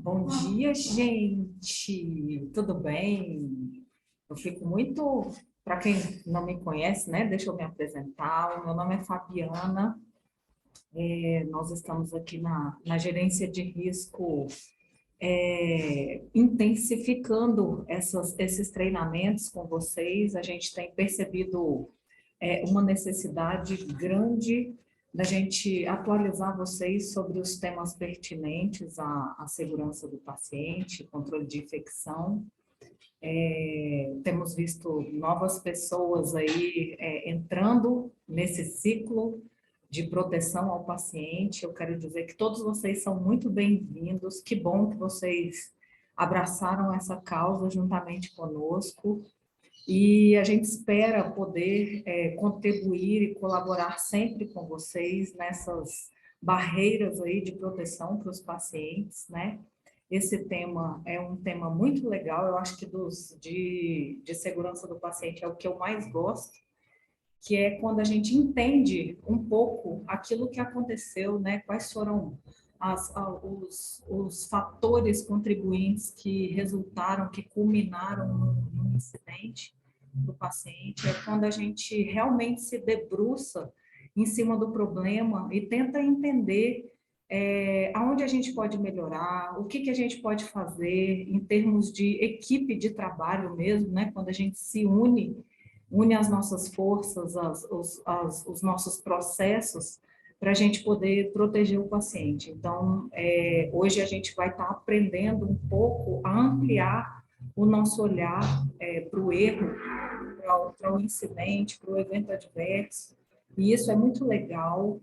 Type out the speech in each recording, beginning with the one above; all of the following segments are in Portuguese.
Bom dia, gente! Tudo bem? Eu fico muito. Para quem não me conhece, né? Deixa eu me apresentar. O meu nome é Fabiana. Nós estamos aqui na gerência de risco, intensificando esses treinamentos com vocês. A gente tem percebido uma necessidade grande da gente atualizar vocês sobre os temas pertinentes à segurança do paciente, controle de infecção. Temos visto novas pessoas aí entrando nesse ciclo de proteção ao paciente. Eu quero dizer que todos vocês são muito bem-vindos. Que bom que vocês abraçaram essa causa juntamente conosco. E a gente espera poder contribuir e colaborar sempre com vocês nessas barreiras aí de proteção para os pacientes, né? Esse tema é um tema muito legal, eu acho que de segurança do paciente é o que eu mais gosto, que é quando a gente entende um pouco aquilo que aconteceu, né? Quais foram os fatores contribuintes que resultaram, que culminaram no incidente do paciente, é quando a gente realmente se debruça em cima do problema e tenta entender aonde a gente pode melhorar, o que a gente pode fazer em termos de equipe de trabalho mesmo, né? Quando a gente se une as nossas forças, os nossos processos, para a gente poder proteger o paciente. Então, hoje a gente vai estar aprendendo um pouco a ampliar o nosso olhar para o erro, para o incidente, para o evento adverso, e isso é muito legal.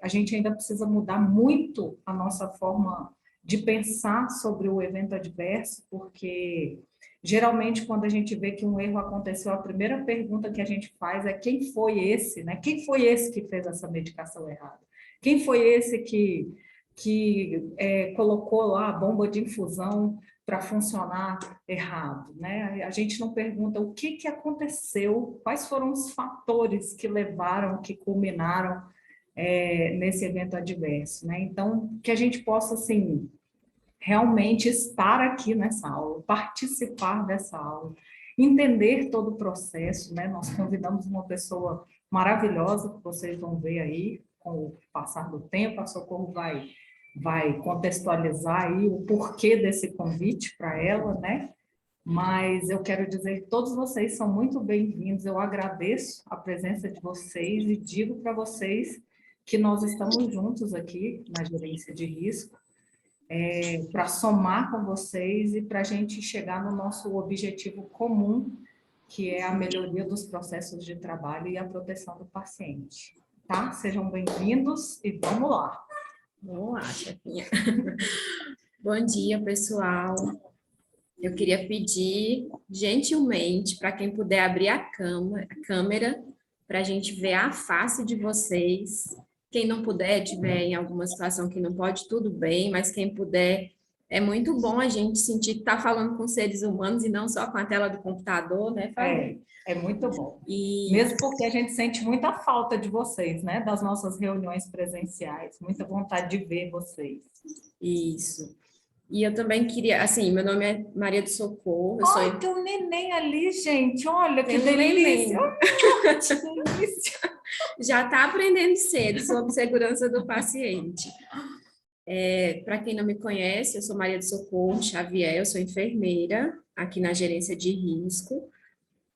A gente ainda precisa mudar muito a nossa forma de pensar sobre o evento adverso, porque geralmente quando a gente vê que um erro aconteceu, a primeira pergunta que a gente faz é quem foi esse, né? Quem foi esse que fez essa medicação errada? Quem foi esse que colocou lá a bomba de infusão para funcionar errado, né? A gente não pergunta o que aconteceu, quais foram os fatores que levaram, que culminaram nesse evento adverso, né? Então, que a gente possa, assim, realmente estar aqui nessa aula, participar dessa aula, entender todo o processo, né? Nós convidamos uma pessoa maravilhosa que vocês vão ver aí com o passar do tempo. A Socorro vai contextualizar aí o porquê desse convite para ela, né? Mas eu quero dizer que todos vocês são muito bem-vindos. Eu agradeço a presença de vocês e digo para vocês que nós estamos juntos aqui na gerência de risco, para somar com vocês e para a gente chegar no nosso objetivo comum, que é a melhoria dos processos de trabalho e a proteção do paciente. Tá? Sejam bem-vindos e vamos lá. Vamos lá, chefinha. Bom dia, pessoal. Eu queria pedir, gentilmente, para quem puder abrir a câmera, para a gente ver a face de vocês. Quem não puder, tiver em alguma situação que não pode, tudo bem, mas quem puder, é muito bom a gente sentir que está falando com seres humanos e não só com a tela do computador, né, Fábio? É muito bom. E Mesmo porque a gente sente muita falta de vocês, né? Das nossas reuniões presenciais. Muita vontade de ver vocês. isso. E eu também queria, assim, meu nome é Maria do Socorro, eu sou... Ai, tem um neném ali, gente. Olha que Tem um delícia. neném. Que delícia. Já está aprendendo cedo sobre segurança do paciente. Para quem não me conhece, eu sou Maria do Socorro Xavier, eu sou enfermeira aqui na gerência de risco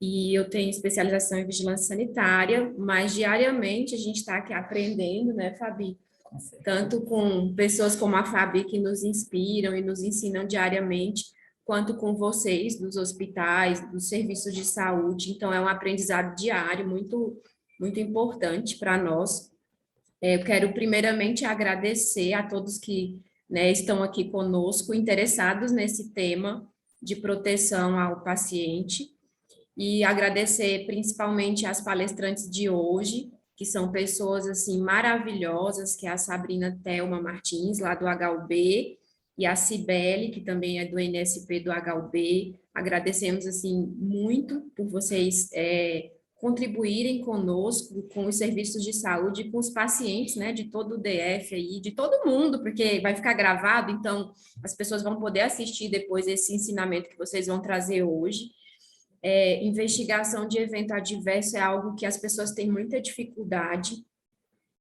e eu tenho especialização em vigilância sanitária, mas diariamente a gente está aqui aprendendo, né, Fabi? Tanto com pessoas como a Fabi que nos inspiram e nos ensinam diariamente, quanto com vocês dos hospitais, dos serviços de saúde. Então, é um aprendizado diário muito, muito importante para nós. Eu quero primeiramente agradecer a todos que, né, estão aqui conosco, interessados nesse tema de proteção ao paciente, e agradecer principalmente às palestrantes de hoje, que são pessoas assim maravilhosas, que é a Sabrina Thelma Martins, lá do HUB, e a Cibele, que também é do NSP do HUB. Agradecemos assim muito por vocês contribuírem conosco, com os serviços de saúde, com os pacientes, né, de todo o DF aí, de todo mundo, porque vai ficar gravado, então as pessoas vão poder assistir depois esse ensinamento que vocês vão trazer hoje. Investigação de evento adverso é algo que as pessoas têm muita dificuldade,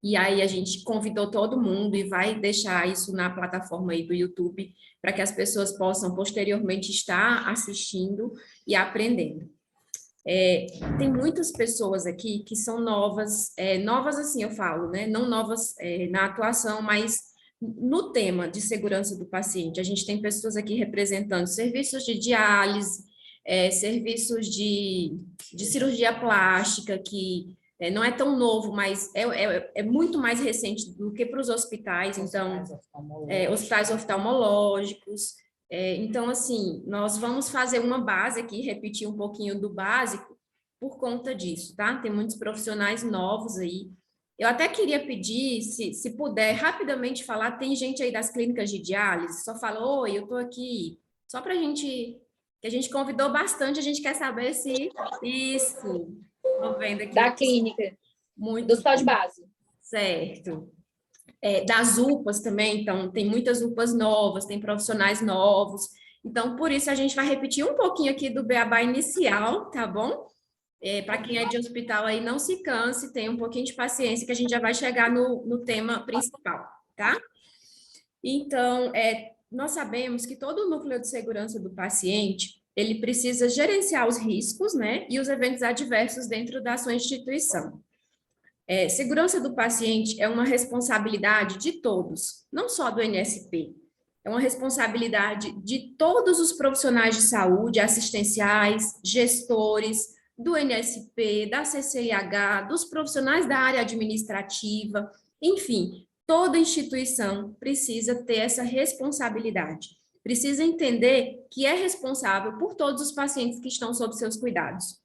e aí a gente convidou todo mundo e vai deixar isso na plataforma aí do YouTube, para que as pessoas possam posteriormente estar assistindo e aprendendo. Tem muitas pessoas aqui que são novas, novas assim eu falo, né? Não novas na atuação, mas no tema de segurança do paciente. A gente tem pessoas aqui representando serviços de diálise, serviços de cirurgia plástica, que não é tão novo, mas é muito mais recente do que para os hospitais, então, hospitais oftalmológicos. Então, assim, nós vamos fazer uma base aqui, repetir um pouquinho do básico por conta disso, tá? Tem muitos profissionais novos aí. Eu até queria pedir, se puder, rapidamente falar, tem gente aí das clínicas de diálise, só fala, oi, eu tô aqui, só para a gente, que a gente convidou bastante, a gente quer saber se isso, tô vendo aqui. Da clínica, muito do hospital de base. Certo. Das UPAs também, então, tem muitas UPAs novas, tem profissionais novos, então, por isso, a gente vai repetir um pouquinho aqui do beabá inicial, tá bom? Para quem é de hospital aí, não se canse, tenha um pouquinho de paciência, que a gente já vai chegar no tema principal, tá? Então, nós sabemos que todo o núcleo de segurança do paciente, ele precisa gerenciar os riscos, né, e os eventos adversos dentro da sua instituição. Segurança do paciente é uma responsabilidade de todos, não só do NSP. É uma responsabilidade de todos os profissionais de saúde, assistenciais, gestores, do NSP, da CCIH, dos profissionais da área administrativa, enfim, toda instituição precisa ter essa responsabilidade. Precisa entender que é responsável por todos os pacientes que estão sob seus cuidados.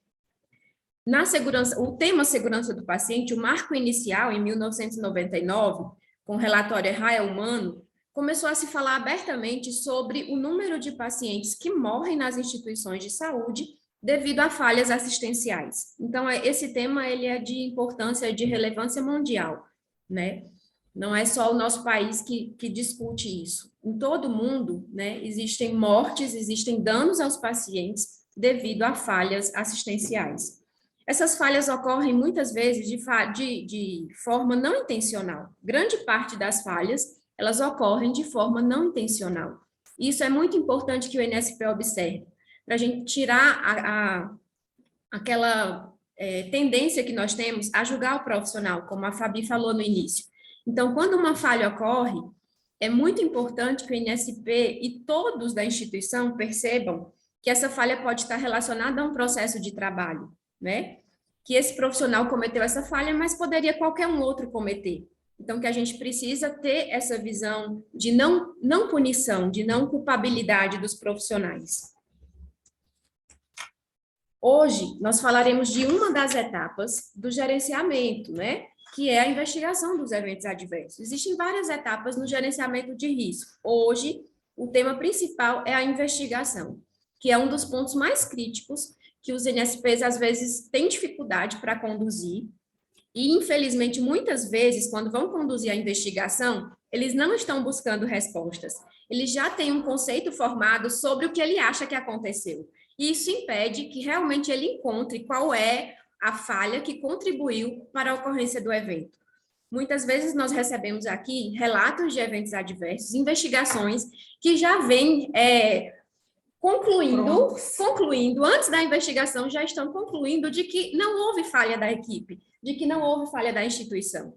Na segurança, o tema segurança do paciente, o marco inicial, em 1999, com o relatório Raia Humano, começou a se falar abertamente sobre o número de pacientes que morrem nas instituições de saúde devido a falhas assistenciais. Então, esse tema ele é de importância, de relevância mundial, né? Não é só o nosso país que discute isso. Em todo o mundo, né, existem mortes, existem danos aos pacientes devido a falhas assistenciais. Essas falhas ocorrem muitas vezes de forma não intencional. Grande parte das falhas, elas ocorrem de forma não intencional. Isso é muito importante que o NSP observe, para a gente tirar aquela tendência que nós temos a julgar o profissional, como a Fabi falou no início. Então, quando uma falha ocorre, é muito importante que o NSP e todos da instituição percebam que essa falha pode estar relacionada a um processo de trabalho, né? Que esse profissional cometeu essa falha, mas poderia qualquer um outro cometer. Então, que a gente precisa ter essa visão de não punição, de não culpabilidade dos profissionais. Hoje, nós falaremos de uma das etapas do gerenciamento, né? Que é a investigação dos eventos adversos. Existem várias etapas no gerenciamento de risco. Hoje, o tema principal é a investigação, que é um dos pontos mais críticos que os NSPs, às vezes, têm dificuldade para conduzir, e, infelizmente, muitas vezes, quando vão conduzir a investigação, eles não estão buscando respostas. Eles já têm um conceito formado sobre o que ele acha que aconteceu. E isso impede que realmente ele encontre qual é a falha que contribuiu para a ocorrência do evento. Muitas vezes nós recebemos aqui relatos de eventos adversos, investigações que já vêm concluindo, antes da investigação, já estão concluindo de que não houve falha da equipe, de que não houve falha da instituição.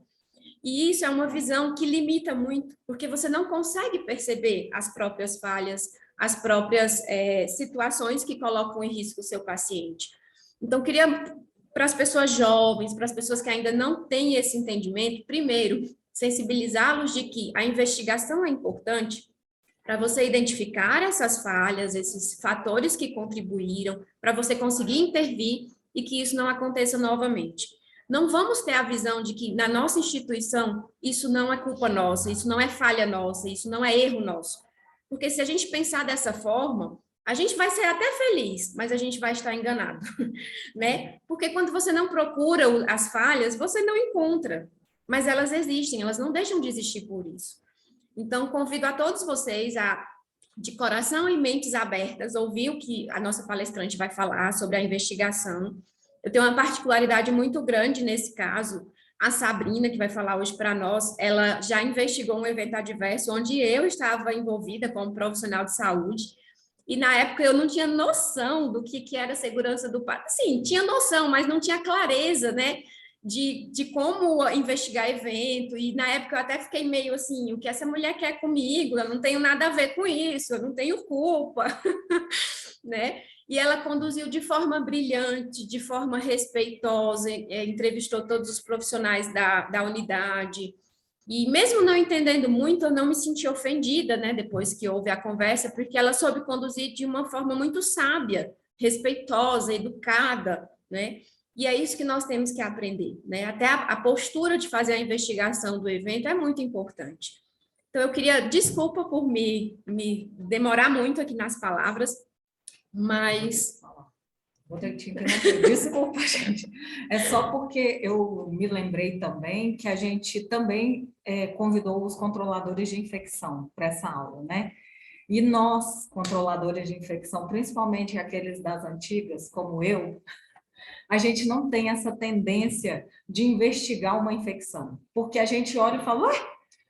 E isso é uma visão que limita muito, porque você não consegue perceber as próprias falhas, as próprias situações que colocam em risco o seu paciente. Então, queria, para as pessoas jovens, para as pessoas que ainda não têm esse entendimento, primeiro, sensibilizá-los de que a investigação é importante para você identificar essas falhas, esses fatores que contribuíram, para você conseguir intervir e que isso não aconteça novamente. Não vamos ter a visão de que na nossa instituição isso não é culpa nossa, isso não é falha nossa, isso não é erro nosso. Porque se a gente pensar dessa forma, A gente vai ser até feliz, mas a gente vai estar enganado, né? Porque quando você não procura as falhas, você não encontra, mas elas existem, elas não deixam de existir por isso. Então, convido a todos vocês a, de coração e mentes abertas, ouvir o que a nossa palestrante vai falar sobre a investigação. Eu tenho uma particularidade muito grande nesse caso. A Sabrina, que vai falar hoje para nós, ela já investigou um evento adverso onde eu estava envolvida como profissional de saúde, e na época eu não tinha noção do que era segurança do paciente. Sim, tinha noção, mas não tinha clareza, né? De como investigar evento, e na época eu até fiquei meio assim, o que essa mulher quer comigo? Eu não tenho nada a ver com isso, eu não tenho culpa, né? E ela conduziu de forma brilhante, de forma respeitosa, entrevistou todos os profissionais da unidade, e mesmo não entendendo muito, eu não me senti ofendida, né, depois que houve a conversa, porque ela soube conduzir de uma forma muito sábia, respeitosa, educada, né? E é isso que nós temos que aprender, né? Até a postura de fazer a investigação do evento é muito importante. Então, eu queria, desculpa por me demorar muito aqui nas palavras, mas... Vou ter que te interromper. Desculpa, gente. É só porque eu me lembrei também que a gente também convidou os controladores de infecção para essa aula, né? E nós, controladores de infecção, principalmente aqueles das antigas, como eu, a gente não tem essa tendência de investigar uma infecção, porque a gente olha e fala, ué,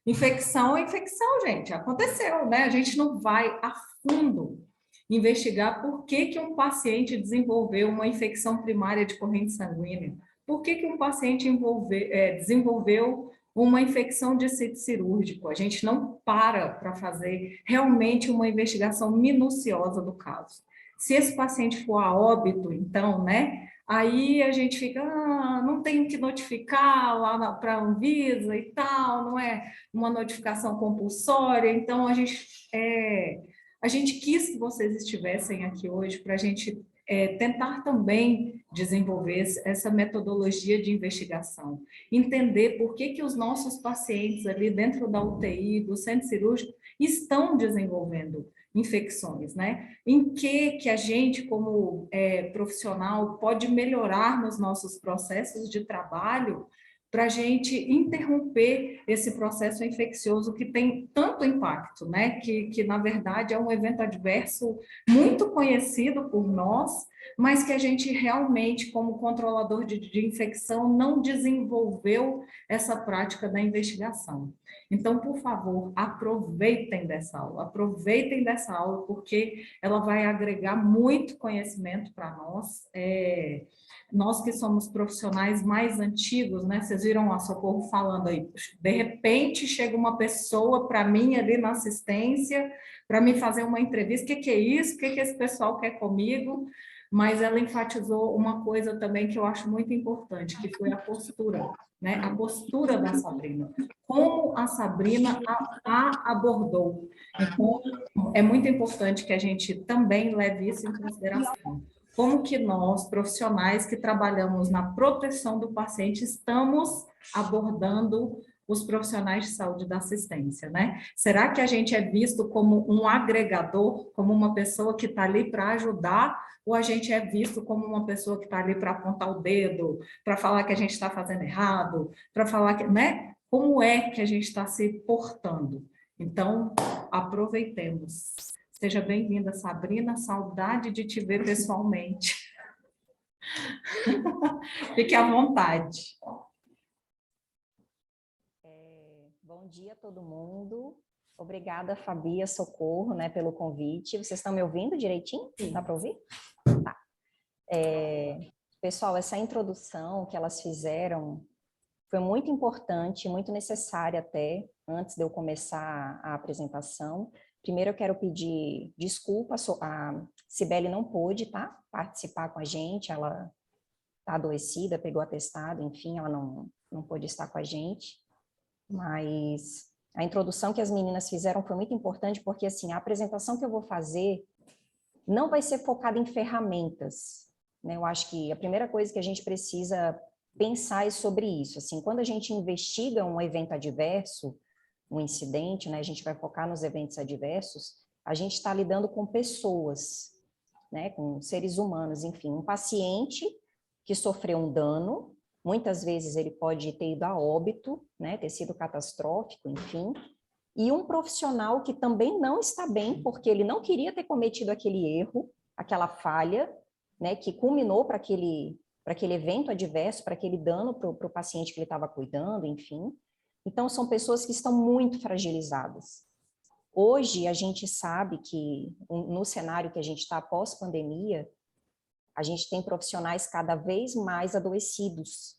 infecção é infecção, gente, aconteceu, né? A gente não vai a fundo investigar por que que um paciente desenvolveu uma infecção primária de corrente sanguínea, por que que um paciente desenvolveu uma infecção de sítio cirúrgico. A gente não para fazer realmente uma investigação minuciosa do caso. Se esse paciente for a óbito, então, né? Aí a gente fica, não tenho que notificar lá para a Anvisa e tal, não é uma notificação compulsória. Então, a gente quis que vocês estivessem aqui hoje para a gente tentar também desenvolver essa metodologia de investigação, entender por que que os nossos pacientes ali dentro da UTI, do centro cirúrgico, estão desenvolvendo infecções, né? Em que a gente, como profissional, pode melhorar nos nossos processos de trabalho para a gente interromper esse processo infeccioso que tem tanto impacto, né? Que na verdade é um evento adverso muito conhecido por nós, mas que a gente realmente, como controlador de infecção, não desenvolveu essa prática da investigação. Então, por favor, aproveitem dessa aula, porque ela vai agregar muito conhecimento para nós. Nós que somos profissionais mais antigos, né? Vocês viram a Socorro falando aí, de repente chega uma pessoa para mim ali na assistência, para me fazer uma entrevista, o que é isso? O que esse pessoal quer comigo? Mas ela enfatizou uma coisa também que eu acho muito importante, que foi a postura, né? A postura da Sabrina. Como a Sabrina a abordou. Então, é muito importante que a gente também leve isso em consideração. Como que nós, profissionais que trabalhamos na proteção do paciente, estamos abordando os profissionais de saúde da assistência, né? Será que a gente é visto como um agregador, como uma pessoa que está ali para ajudar, ou a gente é visto como uma pessoa que está ali para apontar o dedo, para falar que a gente está fazendo errado, para falar que, né? Como é que a gente está se portando? Então, aproveitemos. Seja bem-vinda, Sabrina. Saudade de te ver pessoalmente. Fique à vontade. Bom dia a todo mundo. Obrigada, Fabi, Socorro, né, pelo convite. Vocês estão me ouvindo direitinho? Sim. Dá para ouvir? Tá. Pessoal, essa introdução que elas fizeram foi muito importante, muito necessária até, antes de eu começar a apresentação. Primeiro eu quero pedir desculpa, a Cibele não pôde, tá, participar com a gente, ela está adoecida, pegou atestado, enfim, ela não pôde estar com a gente, mas a introdução que as meninas fizeram foi muito importante, porque assim, a apresentação que eu vou fazer não vai ser focada em ferramentas, né? Eu acho que a primeira coisa que a gente precisa pensar é sobre isso, assim, quando a gente investiga um evento adverso, um incidente, né, a gente vai focar nos eventos adversos, a gente está lidando com pessoas, né, com seres humanos, enfim, um paciente que sofreu um dano, muitas vezes ele pode ter ido a óbito, né, ter sido catastrófico, enfim, e um profissional que também não está bem, porque ele não queria ter cometido aquele erro, aquela falha, né, que culminou para aquele evento adverso, para aquele dano para o paciente que ele estava cuidando, enfim. Então, são pessoas que estão muito fragilizadas. Hoje, a gente sabe que, no cenário que a gente está pós-pandemia, a gente tem profissionais cada vez mais adoecidos,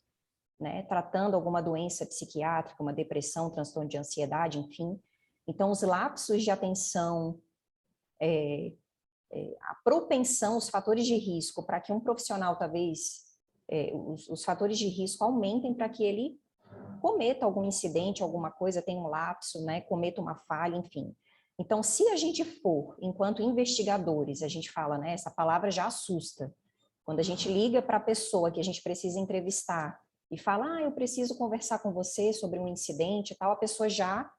né, tratando alguma doença psiquiátrica, uma depressão, transtorno de ansiedade, enfim. Então, os lapsos de atenção, a propensão, os fatores de risco para que um profissional, talvez, os fatores de risco aumentem para que ele cometa algum incidente, alguma coisa, tenha um lapso, né, cometa uma falha, enfim. Então, se a gente for, enquanto investigadores, a gente fala, né, essa palavra já assusta. Quando a gente liga para a pessoa que a gente precisa entrevistar e fala, eu preciso conversar com você sobre um incidente e tal, a pessoa já,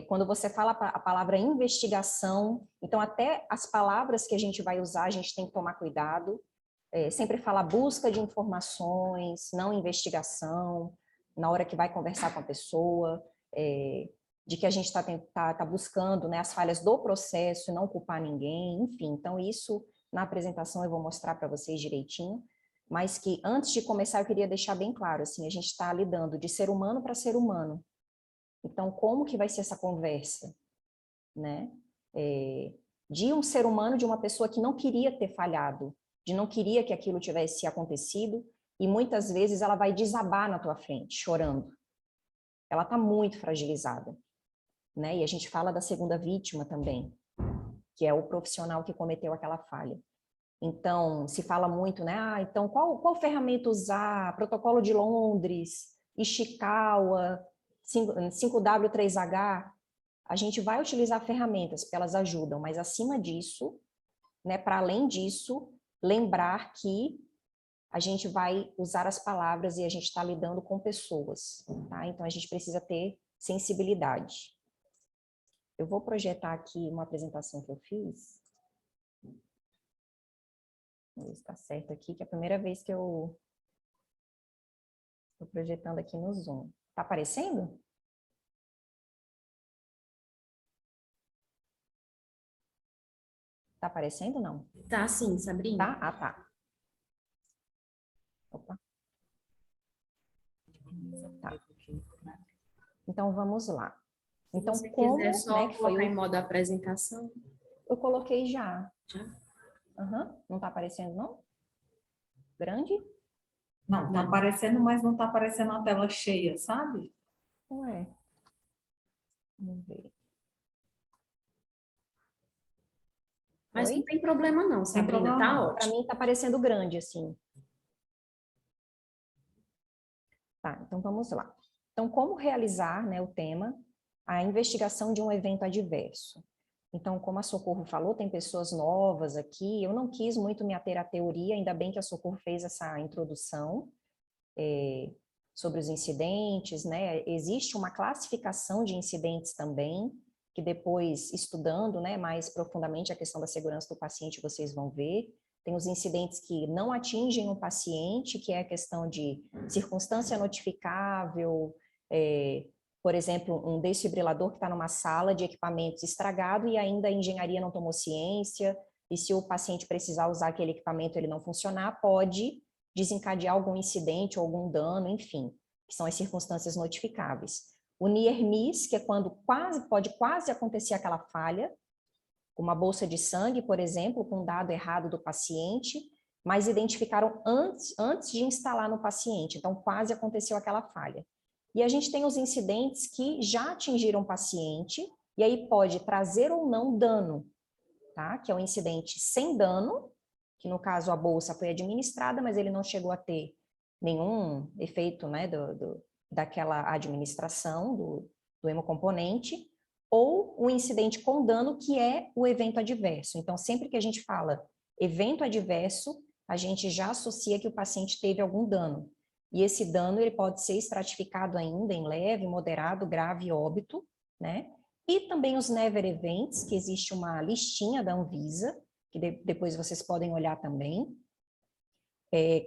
quando você fala a palavra investigação, então até as palavras que a gente vai usar, a gente tem que tomar cuidado, sempre fala busca de informações, não investigação, na hora que vai conversar com a pessoa, de que a gente tá buscando, né, as falhas do processo, não culpar ninguém, enfim. Então, isso, na apresentação, eu vou mostrar para vocês direitinho, mas que, antes de começar, eu queria deixar bem claro, assim, a gente está lidando de ser humano para ser humano. Então, como que vai ser essa conversa, né? De um ser humano, de uma pessoa que não queria ter falhado, de não queria que aquilo tivesse acontecido, e muitas vezes ela vai desabar na tua frente, chorando. Ela está muito fragilizada, né? E a gente fala da segunda vítima também, que é o profissional que cometeu aquela falha. Então, se fala muito, né? Então, qual ferramenta usar? Protocolo de Londres, Ishikawa, 5W3H. A gente vai utilizar ferramentas, porque elas ajudam, mas acima disso, né, para além disso, lembrar que a gente vai usar as palavras e a gente está lidando com pessoas, tá? Então, a gente precisa ter sensibilidade. Eu vou projetar aqui uma apresentação que eu fiz. Vamos ver se está certo aqui, que é a primeira vez que eu estou projetando aqui no Zoom. Está aparecendo? Está aparecendo ou não? Tá sim, Sabrina. Tá? Ah, tá. Opa. Tá. Então, vamos lá. Então, Se você como, quiser só né, que foi colocar em modo apresentação. Eu coloquei já. Já? Não está aparecendo, não? Grande? Não, está aparecendo, mas não está aparecendo a tela cheia, sabe? Ué. Vamos ver. Mas Oi? não tem problema não, Sabrina, problema tá não. Para ótimo. mim está aparecendo grande, assim. Tá, então vamos lá. Então, como realizar, né, o tema, a investigação de um evento adverso? Então, como a Socorro falou, tem pessoas novas aqui, eu não quis muito me ater à teoria, ainda bem que a Socorro fez essa introdução sobre os incidentes, né? Existe uma classificação de incidentes também, que depois, estudando, né, mais profundamente a questão da segurança do paciente, vocês vão ver. Tem os incidentes que não atingem o paciente, que é a questão de circunstância notificável, por exemplo, um desfibrilador que está numa sala de equipamentos estragado e ainda a engenharia não tomou ciência, e se o paciente precisar usar aquele equipamento e ele não funcionar, pode desencadear algum incidente ou algum dano, enfim, que são as circunstâncias notificáveis. O near miss, que é quando pode quase acontecer aquela falha, uma bolsa de sangue, por exemplo, com um dado errado do paciente, mas identificaram antes de instalar no paciente, então quase aconteceu aquela falha. E a gente tem os incidentes que já atingiram o paciente, e aí pode trazer ou não dano, tá? Que é um incidente sem dano, que no caso a bolsa foi administrada, mas ele não chegou a ter nenhum efeito, né, daquela administração do hemocomponente, ou um incidente com dano, que é o evento adverso. Então, sempre que a gente fala evento adverso, a gente já associa que o paciente teve algum dano. E esse dano ele pode ser estratificado ainda em leve, moderado, grave e óbito, né? E também os Never Events, que existe uma listinha da Anvisa, que depois vocês podem olhar também,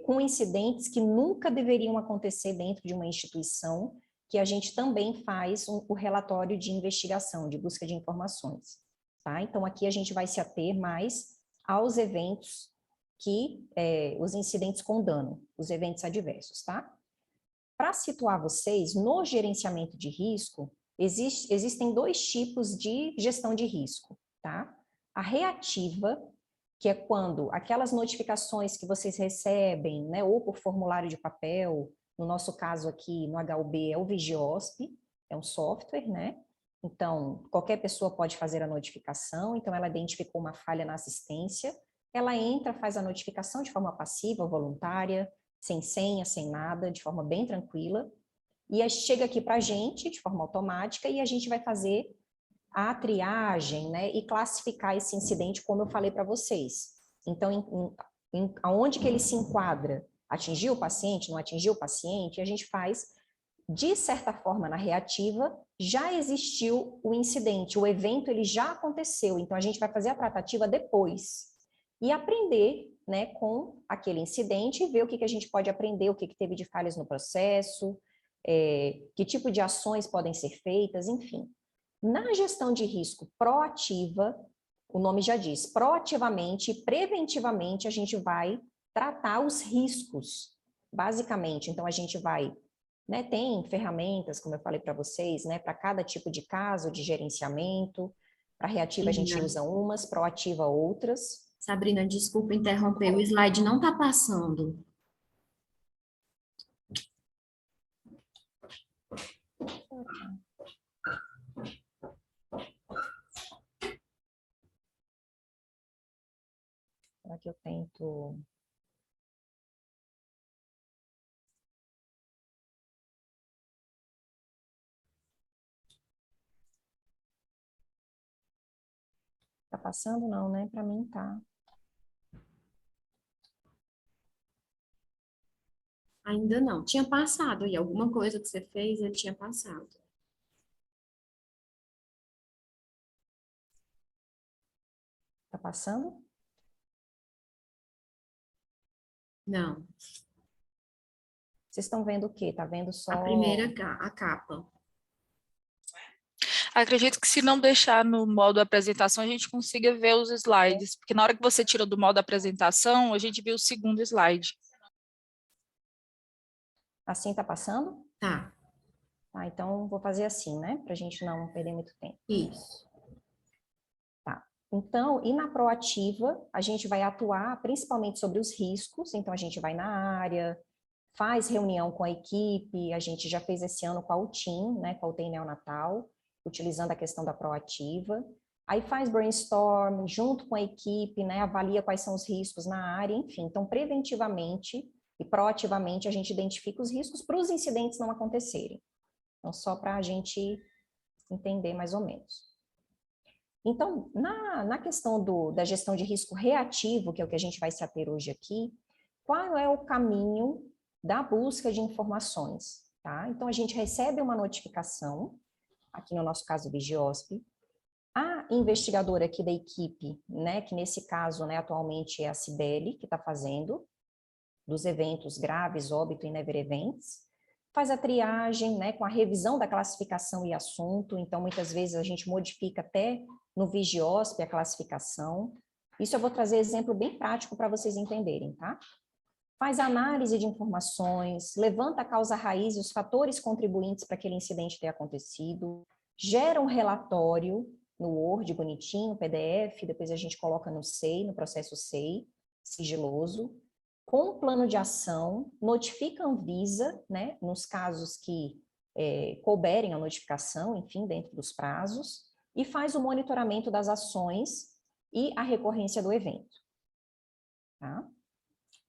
com incidentes que nunca deveriam acontecer dentro de uma instituição, que a gente também faz o relatório de investigação, de busca de informações. Tá? Então, aqui a gente vai se ater mais aos eventos os incidentes com dano, os eventos adversos, tá? Para situar vocês, no gerenciamento de risco, existem 2 tipos de gestão de risco, tá? A reativa, que é quando aquelas notificações que vocês recebem, né, ou por formulário de papel, no nosso caso aqui no HUB é o Vigiosp, é um software, né? Então, qualquer pessoa pode fazer a notificação, então ela identificou uma falha na assistência, ela entra, faz a notificação de forma passiva, voluntária, sem senha, sem nada, de forma bem tranquila, e aí chega aqui para a gente, de forma automática, e a gente vai fazer a triagem, né, e classificar esse incidente, como eu falei para vocês. Então, aonde que ele se enquadra? Atingiu o paciente, não atingiu o paciente? E a gente faz, de certa forma, na reativa, já existiu o incidente, o evento ele já aconteceu, então a gente vai fazer a tratativa depois. E aprender, né, com aquele incidente e ver o que a gente pode aprender, o que teve de falhas no processo, que tipo de ações podem ser feitas, enfim. Na gestão de risco proativa, o nome já diz, proativamente e preventivamente a gente vai tratar os riscos, basicamente. Então, a gente vai, né, tem ferramentas, como eu falei para vocês, né, para cada tipo de caso de gerenciamento. Para reativa a gente usa umas, proativa outras. Sabrina, desculpa interromper, o slide não está passando. Será que eu tento... Tá passando não, né? Para mim tá. Ainda não. Tinha passado, e alguma coisa que você fez, ele tinha passado. Tá passando? Não. Vocês estão vendo o quê? Tá vendo só... A primeira, a capa. Acredito que se não deixar no modo apresentação, a gente consiga ver os slides, porque na hora que você tira do modo apresentação, a gente vê o segundo slide. Assim tá passando? Tá. Tá, então vou fazer assim, né? Pra gente não perder muito tempo. Isso. Tá. Então, e na proativa, a gente vai atuar principalmente sobre os riscos, então a gente vai na área, faz reunião com a equipe, a gente já fez esse ano com a UTIM, né, com a UTI Neonatal, utilizando a questão da proativa, aí faz brainstorm junto com a equipe, né, avalia quais são os riscos na área, enfim, então preventivamente e proativamente a gente identifica os riscos para os incidentes não acontecerem. Então, só para a gente entender mais ou menos. Então, na questão da gestão de risco reativo, que é o que a gente vai se ater hoje aqui, qual é o caminho da busca de informações? Tá? Então, a gente recebe uma notificação, aqui no nosso caso, Vigiosp, a investigadora aqui da equipe, né, que nesse caso, né, atualmente é a Cibele, que está fazendo, dos eventos graves, óbito e never events, faz a triagem, né, com a revisão da classificação e assunto, então muitas vezes a gente modifica até no Vigiosp a classificação. Isso eu vou trazer exemplo bem prático para vocês entenderem, tá? Faz análise de informações, levanta a causa raiz e os fatores contribuintes para aquele incidente ter acontecido, gera um relatório no Word, bonitinho, PDF, depois a gente coloca no SEI, no processo SEI, sigiloso, com um plano de ação, notifica a Anvisa, né, nos casos que couberem a notificação, enfim, dentro dos prazos, e faz o monitoramento das ações e a recorrência do evento. Tá?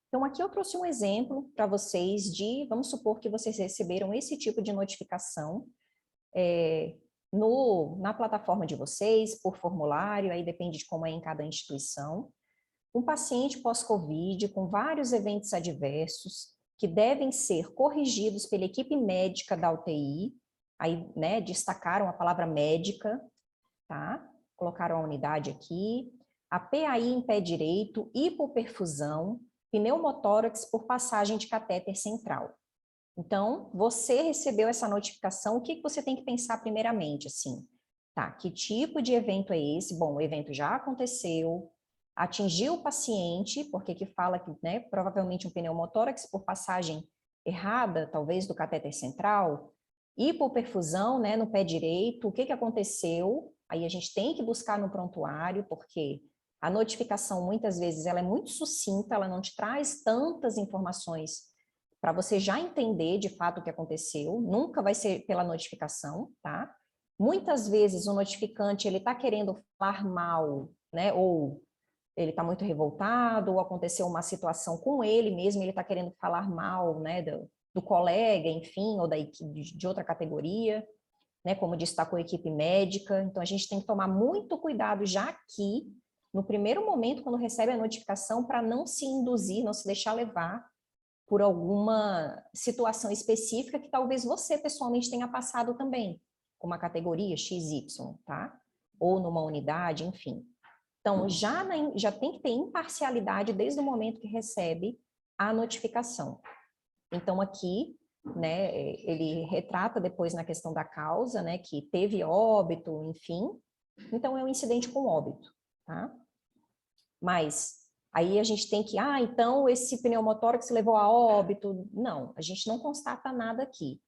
Então, aqui eu trouxe um exemplo para vocês de, vamos supor que vocês receberam esse tipo de notificação na plataforma de vocês, por formulário, aí depende de como é em cada instituição. Um paciente pós-Covid com vários eventos adversos que devem ser corrigidos pela equipe médica da UTI, aí, né, destacaram a palavra médica, tá? Colocaram a unidade aqui. A PAI em pé direito, hipoperfusão, pneumotórax por passagem de catéter central. Então, você recebeu essa notificação, o que você tem que pensar primeiramente, assim? Tá, que tipo de evento é esse? Bom, o evento já aconteceu, atingiu o paciente, porque que fala que, né, provavelmente um pneumotórax por passagem errada, talvez do catéter central, hipoperfusão, né, no pé direito, o que aconteceu? Aí a gente tem que buscar no prontuário, porque a notificação, muitas vezes, ela é muito sucinta, ela não te traz tantas informações para você já entender, de fato, o que aconteceu. Nunca vai ser pela notificação, tá? Muitas vezes, o notificante, ele está querendo falar mal, né? Ou ele está muito revoltado, ou aconteceu uma situação com ele mesmo, ele está querendo falar mal, né? Do colega, enfim, ou da equipe de outra categoria, né? Como destacou a equipe médica. Então, a gente tem que tomar muito cuidado já aqui, no primeiro momento, quando recebe a notificação, para não se induzir, não se deixar levar por alguma situação específica que talvez você pessoalmente tenha passado também, com uma categoria XY, tá? Ou numa unidade, enfim. Então, já tem que ter imparcialidade desde o momento que recebe a notificação. Então, aqui, né, ele retrata depois na questão da causa, né, que teve óbito, enfim. Então, é um incidente com óbito, tá? Mas aí a gente tem que, então esse pneumotórax levou a óbito. Não, a gente não constata nada aqui.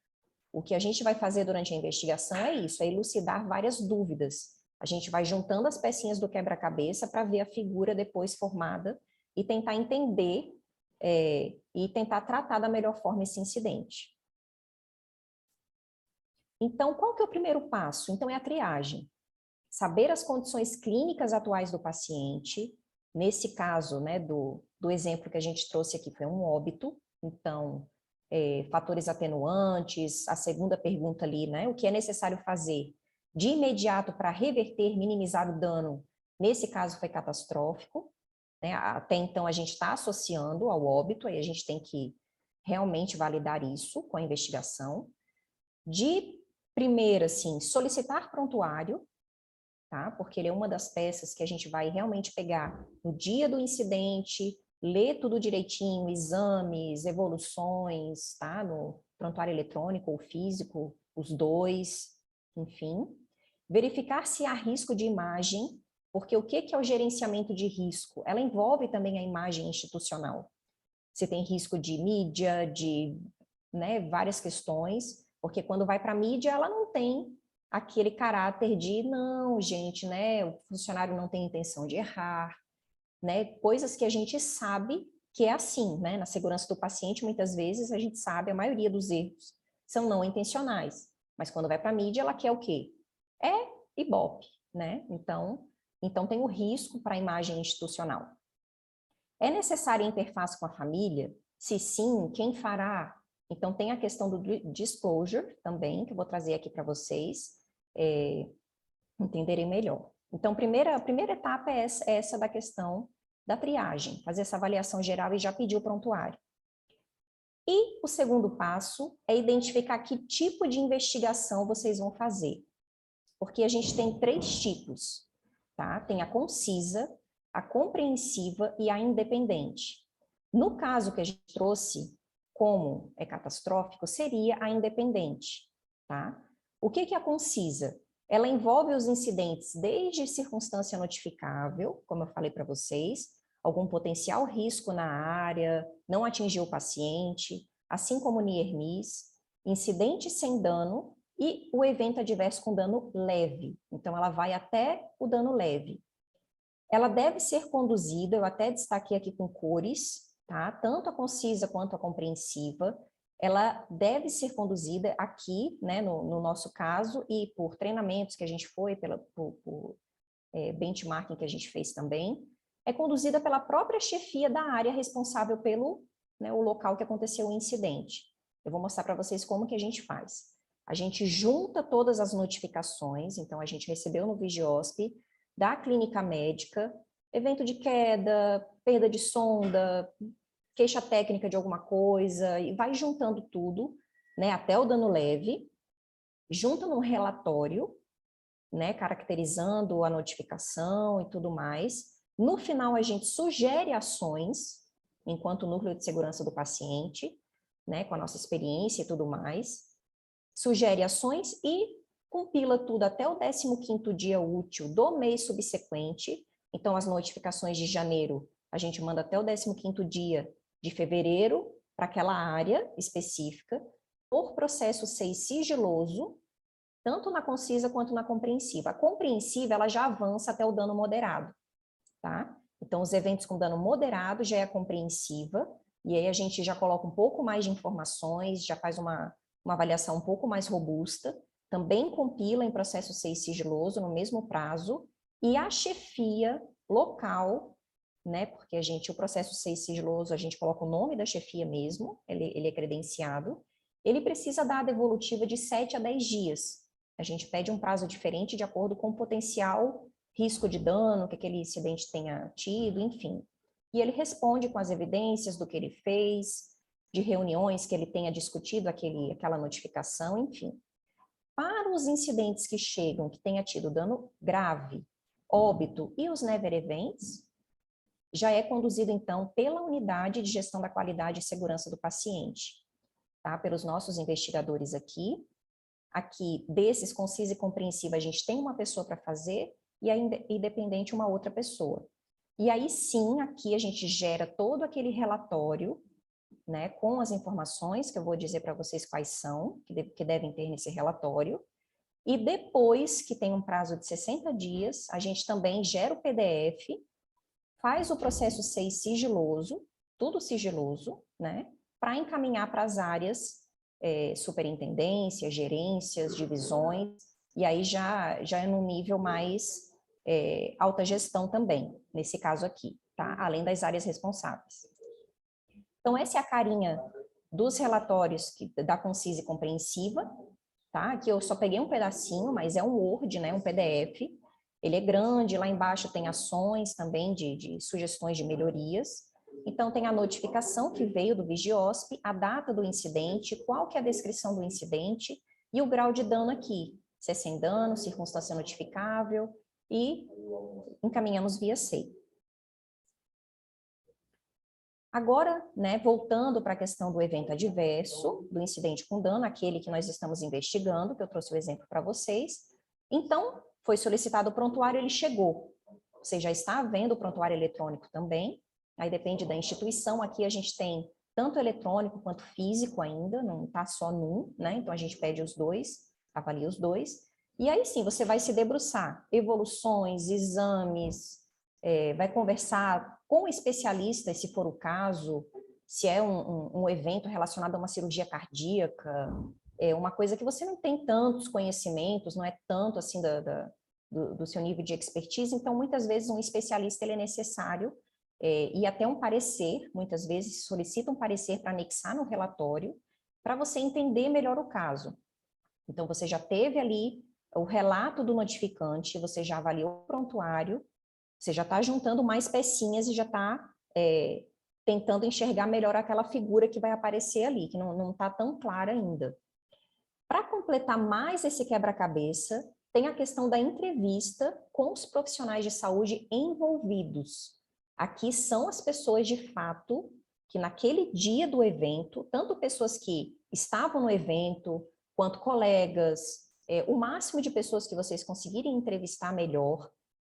O que a gente vai fazer durante a investigação é isso, é elucidar várias dúvidas. A gente vai juntando as pecinhas do quebra-cabeça para ver a figura depois formada e tentar entender e tentar tratar da melhor forma esse incidente. Então, qual que é o primeiro passo? Então, é a triagem. Saber as condições clínicas atuais do paciente. Nesse caso, né, do exemplo que a gente trouxe aqui, foi um óbito. Então, fatores atenuantes, a segunda pergunta ali, né, o que é necessário fazer de imediato para reverter, minimizar o dano, nesse caso foi catastrófico, né, até então a gente está associando ao óbito, aí a gente tem que realmente validar isso com a investigação. De primeira, assim, solicitar prontuário, tá? Porque ele é uma das peças que a gente vai realmente pegar no dia do incidente, ler tudo direitinho, exames, evoluções, tá? No prontuário eletrônico ou físico, os dois, enfim. Verificar se há risco de imagem, porque o que é o gerenciamento de risco? Ela envolve também a imagem institucional. Se tem risco de mídia, de, né, várias questões, porque quando vai para a mídia, ela não tem aquele caráter de, não, gente, né, o funcionário não tem intenção de errar, né, coisas que a gente sabe que é assim, né, na segurança do paciente, muitas vezes a gente sabe, a maioria dos erros são não intencionais, mas quando vai para a mídia, ela quer o quê? É Ibope, né, então tem o risco para a imagem institucional. É necessária interface com a família? Se sim, quem fará? Então, tem a questão do disclosure também, que eu vou trazer aqui para vocês entenderem melhor. Então, a primeira etapa é essa da questão da triagem, fazer essa avaliação geral e já pedir o prontuário. E o segundo passo é identificar que tipo de investigação vocês vão fazer. Porque a gente tem 3 tipos, tá? Tem a concisa, a compreensiva e a independente. No caso que a gente trouxe, como é catastrófico, seria a independente, tá? O que é a concisa? Ela envolve os incidentes desde circunstância notificável, como eu falei para vocês, algum potencial risco na área, não atingiu o paciente, assim como near-miss, incidente sem dano e o evento adverso com dano leve. Então, ela vai até o dano leve. Ela deve ser conduzida, eu até destaquei aqui com cores, tá? Tanto a concisa quanto a compreensiva. Ela deve ser conduzida aqui, né, no nosso caso, e por treinamentos que a gente foi, por benchmarking que a gente fez também, é conduzida pela própria chefia da área responsável pelo, né, o local que aconteceu o incidente. Eu vou mostrar para vocês como que a gente faz. A gente junta todas as notificações, então a gente recebeu no Vigiosp, da clínica médica, evento de queda, perda de sonda, queixa técnica de alguma coisa, e vai juntando tudo, né, até o dano leve, junta num relatório, né, caracterizando a notificação e tudo mais. No final, a gente sugere ações, enquanto núcleo de segurança do paciente, né, com a nossa experiência e tudo mais. Sugere ações e compila tudo até o 15º dia útil do mês subsequente. Então, as notificações de janeiro, a gente manda até o 15º dia de fevereiro para aquela área específica, por processo 6 sigiloso, tanto na concisa quanto na compreensiva. A compreensiva, ela já avança até o dano moderado, tá? Então, os eventos com dano moderado já é a compreensiva, e aí a gente já coloca um pouco mais de informações, já faz uma avaliação um pouco mais robusta, também compila em processo 6 sigiloso, no mesmo prazo, e a chefia local, né, porque o processo 6 sigiloso, a gente coloca o nome da chefia mesmo, ele é credenciado, ele precisa dar a devolutiva de 7 a 10 dias. A gente pede um prazo diferente de acordo com o potencial risco de dano que aquele incidente tenha tido, enfim. E ele responde com as evidências do que ele fez, de reuniões que ele tenha discutido aquela notificação, enfim. Para os incidentes que chegam, que tenha tido dano grave, óbito e os never events, já é conduzido, então, pela unidade de gestão da qualidade e segurança do paciente, tá? Pelos nossos investigadores aqui. Aqui, desses, concisa e compreensiva, a gente tem uma pessoa para fazer e a independente uma outra pessoa. E aí, sim, aqui a gente gera todo aquele relatório, né, com as informações, que eu vou dizer para vocês quais são, que devem ter nesse relatório. E depois que tem um prazo de 60 dias, a gente também gera o PDF, faz o processo 6 sigiloso, tudo sigiloso, né, para encaminhar para as áreas, superintendências, gerências, divisões, e aí já é num nível mais alta gestão também, nesse caso aqui, tá? Além das áreas responsáveis. Então, essa é a carinha dos relatórios da concisa e compreensiva, tá? Aqui eu só peguei um pedacinho, mas é um Word, né? Um PDF. Ele é grande, lá embaixo tem ações também de sugestões de melhorias. Então, tem a notificação que veio do Vigiosp, a data do incidente, qual que é a descrição do incidente e o grau de dano aqui, se é sem dano, circunstância notificável, e encaminhamos via SEI. Agora, né, voltando para a questão do evento adverso, do incidente com dano, aquele que nós estamos investigando, que eu trouxe o exemplo para vocês. Então, foi solicitado o prontuário, ele chegou. Você já está vendo o prontuário eletrônico também, aí depende da instituição. Aqui a gente tem tanto eletrônico quanto físico ainda, não está só num, né? Então a gente pede os dois, avalia os dois. E aí sim, você vai se debruçar, evoluções, exames, vai conversar com especialistas, se for o caso, se é um evento relacionado a uma cirurgia cardíaca, é uma coisa que você não tem tantos conhecimentos, não é tanto assim do seu nível de expertise, então muitas vezes um especialista ele é necessário, e até um parecer, muitas vezes solicita um parecer para anexar no relatório, para você entender melhor o caso. Então você já teve ali o relato do notificante, você já avaliou o prontuário, você já está juntando mais pecinhas e já está tentando enxergar melhor aquela figura que vai aparecer ali, que não está tão clara ainda. Para completar mais esse quebra-cabeça, tem a questão da entrevista com os profissionais de saúde envolvidos. Aqui são as pessoas de fato que naquele dia do evento, tanto pessoas que estavam no evento, quanto colegas, o máximo de pessoas que vocês conseguirem entrevistar melhor.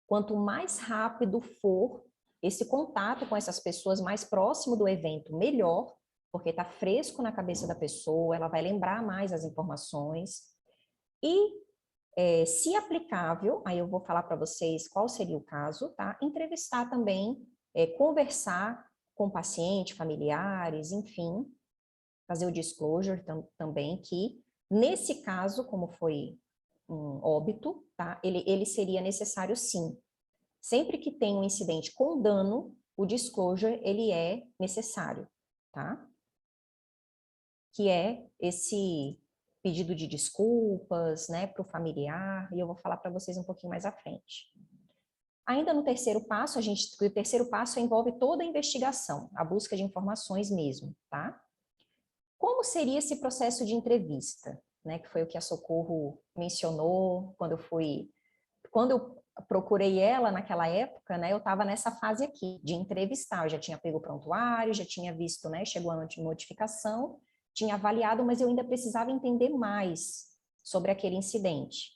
Quanto mais rápido for esse contato com essas pessoas mais próximo do evento, melhor, porque está fresco na cabeça da pessoa, ela vai lembrar mais as informações. E, se aplicável, aí eu vou falar para vocês qual seria o caso, tá? Entrevistar também, conversar com o paciente, familiares, enfim, fazer o disclosure também, que nesse caso, como foi um óbito, tá? Ele seria necessário sim. Sempre que tem um incidente com dano, o disclosure ele é necessário, tá? Que é esse pedido de desculpas, né, para o familiar, e eu vou falar para vocês um pouquinho mais à frente. Ainda no terceiro passo, o terceiro passo envolve toda a investigação, a busca de informações mesmo, tá? Como seria esse processo de entrevista, né, que foi o que a Socorro mencionou quando eu fui quando eu procurei ela naquela época, né, eu estava nessa fase aqui, de entrevistar, eu já tinha pego o prontuário, já tinha visto, né, chegou a notificação, tinha avaliado, mas eu ainda precisava entender mais sobre aquele incidente.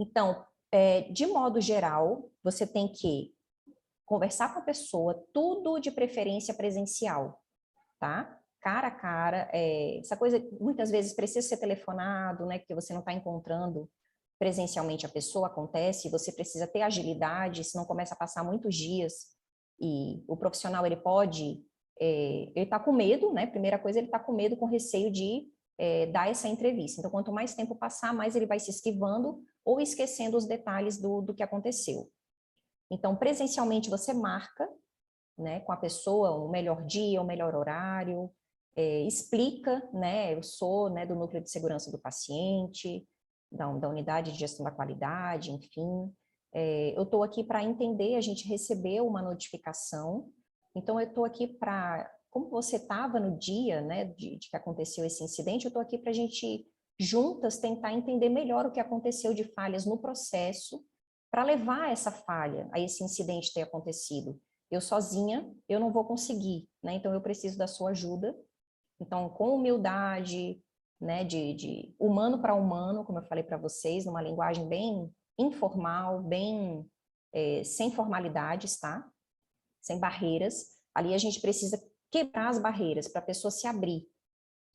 Então, de modo geral, você tem que conversar com a pessoa, tudo de preferência presencial, tá? Cara a cara, essa coisa muitas vezes precisa ser telefonado, né, porque você não está encontrando presencialmente a pessoa, acontece, você precisa ter agilidade, senão começa a passar muitos dias, e o profissional, ele pode, ele está com medo, né, primeira coisa, ele está com medo, com receio de dar essa entrevista, então quanto mais tempo passar, mais ele vai se esquivando ou esquecendo os detalhes do que aconteceu. Então, presencialmente você marca, né, com a pessoa o melhor dia, o melhor horário, explica, né, eu sou, né, do núcleo de segurança do paciente, da unidade de gestão da qualidade, enfim. Eu estou aqui para entender, a gente recebeu uma notificação, então eu estou aqui para, como você estava no dia, né, de que aconteceu esse incidente, eu estou aqui para a gente, juntas, tentar entender melhor o que aconteceu de falhas no processo, para levar essa falha, a esse incidente ter acontecido. Eu sozinha, eu não vou conseguir, né, então eu preciso da sua ajuda. Então, com humildade, né, de humano para humano, como eu falei para vocês, numa linguagem bem informal, bem sem formalidades, tá? Sem barreiras. Ali a gente precisa quebrar as barreiras para a pessoa se abrir.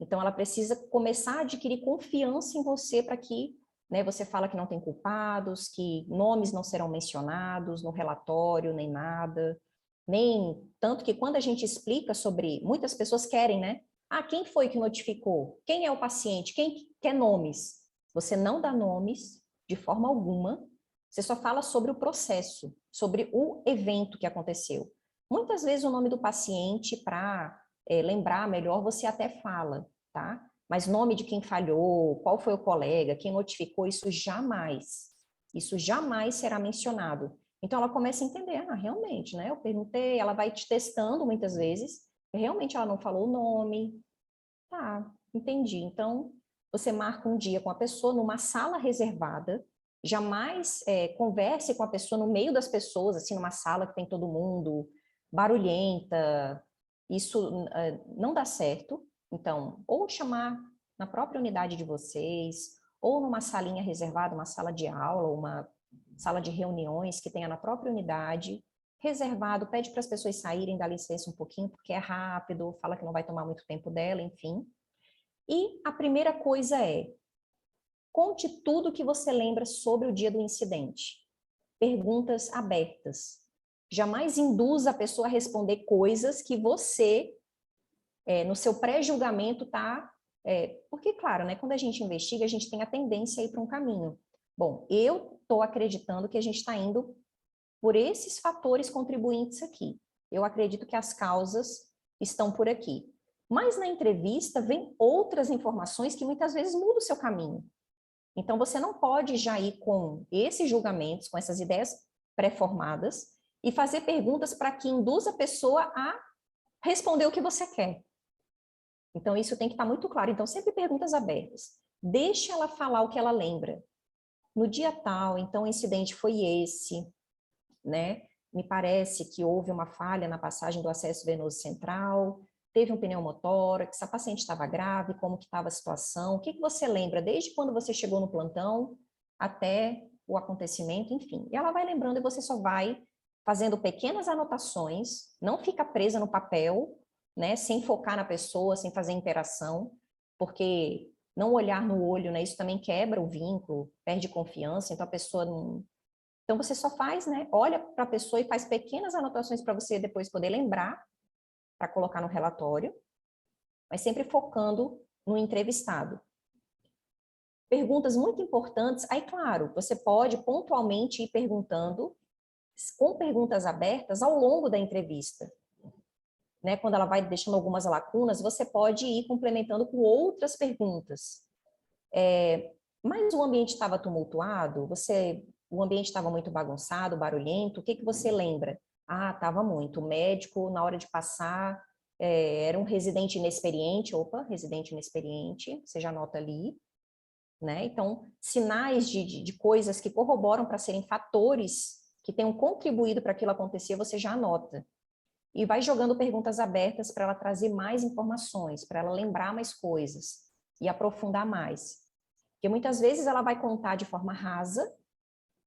Então, ela precisa começar a adquirir confiança em você para que, né, você fala que não tem culpados, que nomes não serão mencionados no relatório, nem nada. Nem tanto que quando a gente explica sobre, muitas pessoas querem, né? Ah, quem foi que notificou? Quem é o paciente? Quem quer nomes? Você não dá nomes de forma alguma, você só fala sobre o processo, sobre o evento que aconteceu. Muitas vezes o nome do paciente, para lembrar melhor, você até fala, tá? Mas nome de quem falhou, qual foi o colega, quem notificou, isso jamais será mencionado. Então ela começa a entender, realmente, né? Eu perguntei, ela vai te testando muitas vezes, realmente ela não falou o nome. Tá, entendi. Então, você marca um dia com a pessoa numa sala reservada, jamais converse com a pessoa no meio das pessoas, assim, numa sala que tem todo mundo, barulhenta, isso não dá certo. Então, ou chamar na própria unidade de vocês, ou numa salinha reservada, uma sala de aula, uma sala de reuniões que tenha na própria unidade, reservado, pede para as pessoas saírem, dá licença um pouquinho, porque é rápido, fala que não vai tomar muito tempo dela, enfim. E a primeira coisa é, conte tudo o que você lembra sobre o dia do incidente. Perguntas abertas. Jamais induza a pessoa a responder coisas que você, no seu pré-julgamento, está... porque, claro, né, quando a gente investiga, a gente tem a tendência a ir para um caminho. Bom, eu estou acreditando que a gente está indo por esses fatores contribuintes aqui. Eu acredito que as causas estão por aqui. Mas na entrevista vem outras informações que muitas vezes mudam o seu caminho. Então você não pode já ir com esses julgamentos, com essas ideias pré-formadas e fazer perguntas para que induza a pessoa a responder o que você quer. Então isso tem que estar muito claro. Então sempre perguntas abertas. Deixe ela falar o que ela lembra. No dia tal, então o incidente foi esse, né? Me parece que houve uma falha na passagem do acesso venoso central, teve um pneumotórax, a paciente estava grave, como que estava a situação, o que você lembra desde quando você chegou no plantão até o acontecimento, enfim. E ela vai lembrando e você só vai fazendo pequenas anotações, não fica presa no papel, né? Sem focar na pessoa, sem fazer interação, porque não olhar no olho, né? Isso também quebra o vínculo, perde confiança, então a pessoa não... Então, você só faz, né? Olha para a pessoa e faz pequenas anotações para você depois poder lembrar, para colocar no relatório, mas sempre focando no entrevistado. Perguntas muito importantes. Aí, claro, você pode pontualmente ir perguntando, com perguntas abertas, ao longo da entrevista. Né? Quando ela vai deixando algumas lacunas, você pode ir complementando com outras perguntas. Mas o ambiente estava tumultuado? O ambiente estava muito bagunçado, barulhento? O que você lembra? Ah, estava muito. O médico, na hora de passar, era um residente inexperiente. Opa, residente inexperiente, você já anota ali. né? Então, sinais de coisas que corroboram para serem fatores que tenham contribuído para aquilo acontecer, você já anota. E vai jogando perguntas abertas para ela trazer mais informações, para ela lembrar mais coisas e aprofundar mais. Porque muitas vezes ela vai contar de forma rasa,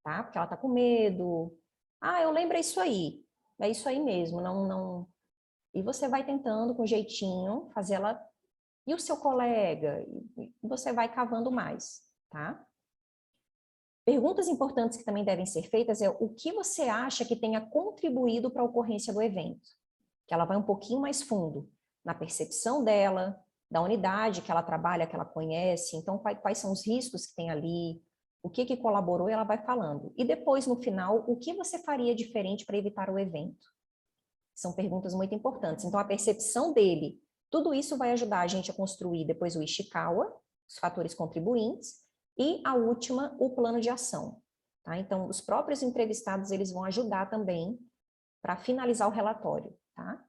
tá? Porque ela está com medo. Ah, eu lembro isso aí. É isso aí mesmo, não... E você vai tentando com jeitinho fazer ela... E o seu colega? E você vai cavando mais, tá? Perguntas importantes que também devem ser feitas é o que você acha que tenha contribuído para a ocorrência do evento? Que ela vai um pouquinho mais fundo na percepção dela, da unidade que ela trabalha, que ela conhece, então quais são os riscos que tem ali, o que colaborou, e ela vai falando. E depois, no final, o que você faria diferente para evitar o evento? São perguntas muito importantes. Então, a percepção dele, tudo isso vai ajudar a gente a construir depois o Ishikawa, os fatores contribuintes, e a última, o plano de ação. Tá? Então, os próprios entrevistados, eles vão ajudar também para finalizar o relatório. Tá?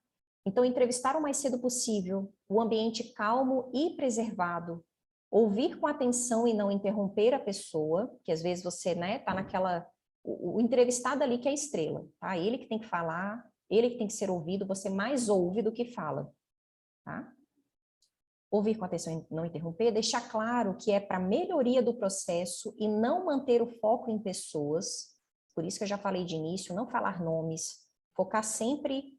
Então, entrevistar o mais cedo possível, o ambiente calmo e preservado, ouvir com atenção e não interromper a pessoa, que às vezes você, né, tá naquela... O entrevistado ali que é a estrela, tá? Ele que tem que falar, ele que tem que ser ouvido, você mais ouve do que fala, tá? Ouvir com atenção e não interromper, deixar claro que é para melhoria do processo e não manter o foco em pessoas, por isso que eu já falei de início, não falar nomes, focar sempre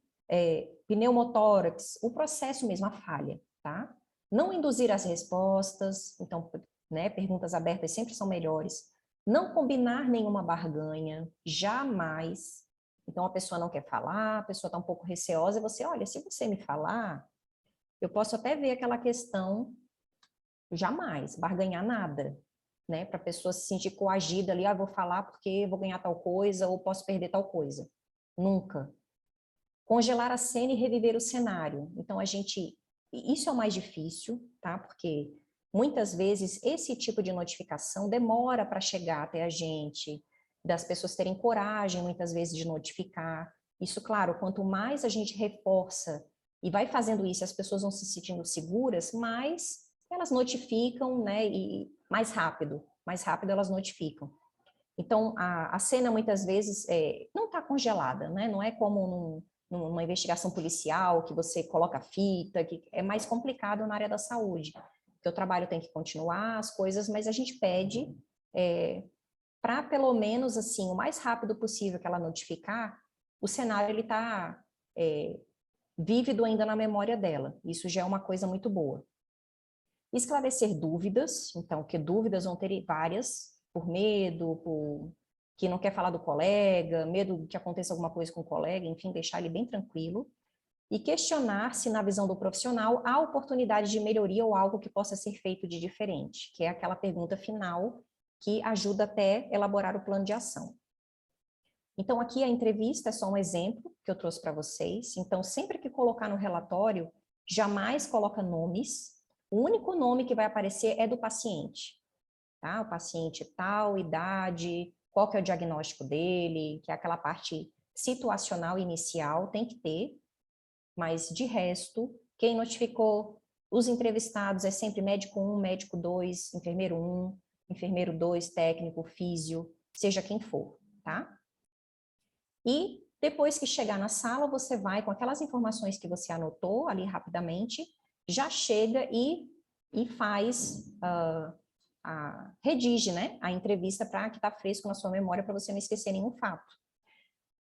pneumotórax, o processo mesmo, a falha, tá? Não induzir as respostas, então, né, perguntas abertas sempre são melhores. Não combinar nenhuma barganha, jamais. Então, a pessoa não quer falar, a pessoa está um pouco receosa, e você, olha, se você me falar, eu posso até ver aquela questão, jamais, barganhar nada, né? Para a pessoa se sentir coagida ali, vou falar porque vou ganhar tal coisa ou posso perder tal coisa. Nunca. Congelar a cena e reviver o cenário. Então, isso é o mais difícil, tá? Porque muitas vezes esse tipo de notificação demora para chegar até a gente, das pessoas terem coragem, muitas vezes, de notificar. Isso, claro, quanto mais a gente reforça e vai fazendo isso, as pessoas vão se sentindo seguras, mais elas notificam, né? E mais rápido elas notificam. Então, a cena, muitas vezes, não está congelada, né? Não é como numa investigação policial, que você coloca fita, que é mais complicado na área da saúde, porque o trabalho tem que continuar, as coisas, mas a gente pede para, pelo menos, assim, o mais rápido possível que ela notificar, o cenário, ele está vívido ainda na memória dela. Isso já é uma coisa muito boa. Esclarecer dúvidas, então, que dúvidas vão ter várias, por medo, que não quer falar do colega, medo que aconteça alguma coisa com o colega, enfim, deixar ele bem tranquilo. E questionar se, na visão do profissional, há oportunidade de melhoria ou algo que possa ser feito de diferente, que é aquela pergunta final que ajuda até elaborar o plano de ação. Então, aqui a entrevista é só um exemplo que eu trouxe para vocês. Então, sempre que colocar no relatório, jamais coloca nomes. O único nome que vai aparecer é do paciente. Tá? O paciente tal, idade, qual que é o diagnóstico dele, que é aquela parte situacional inicial, tem que ter. Mas, de resto, quem notificou os entrevistados é sempre médico 1, médico 2, enfermeiro 1, enfermeiro 2, técnico, físio, seja quem for, tá? E depois que chegar na sala, você vai com aquelas informações que você anotou ali rapidamente, já chega e faz, redige, né, a entrevista para que está fresco na sua memória, para você não esquecer nenhum fato.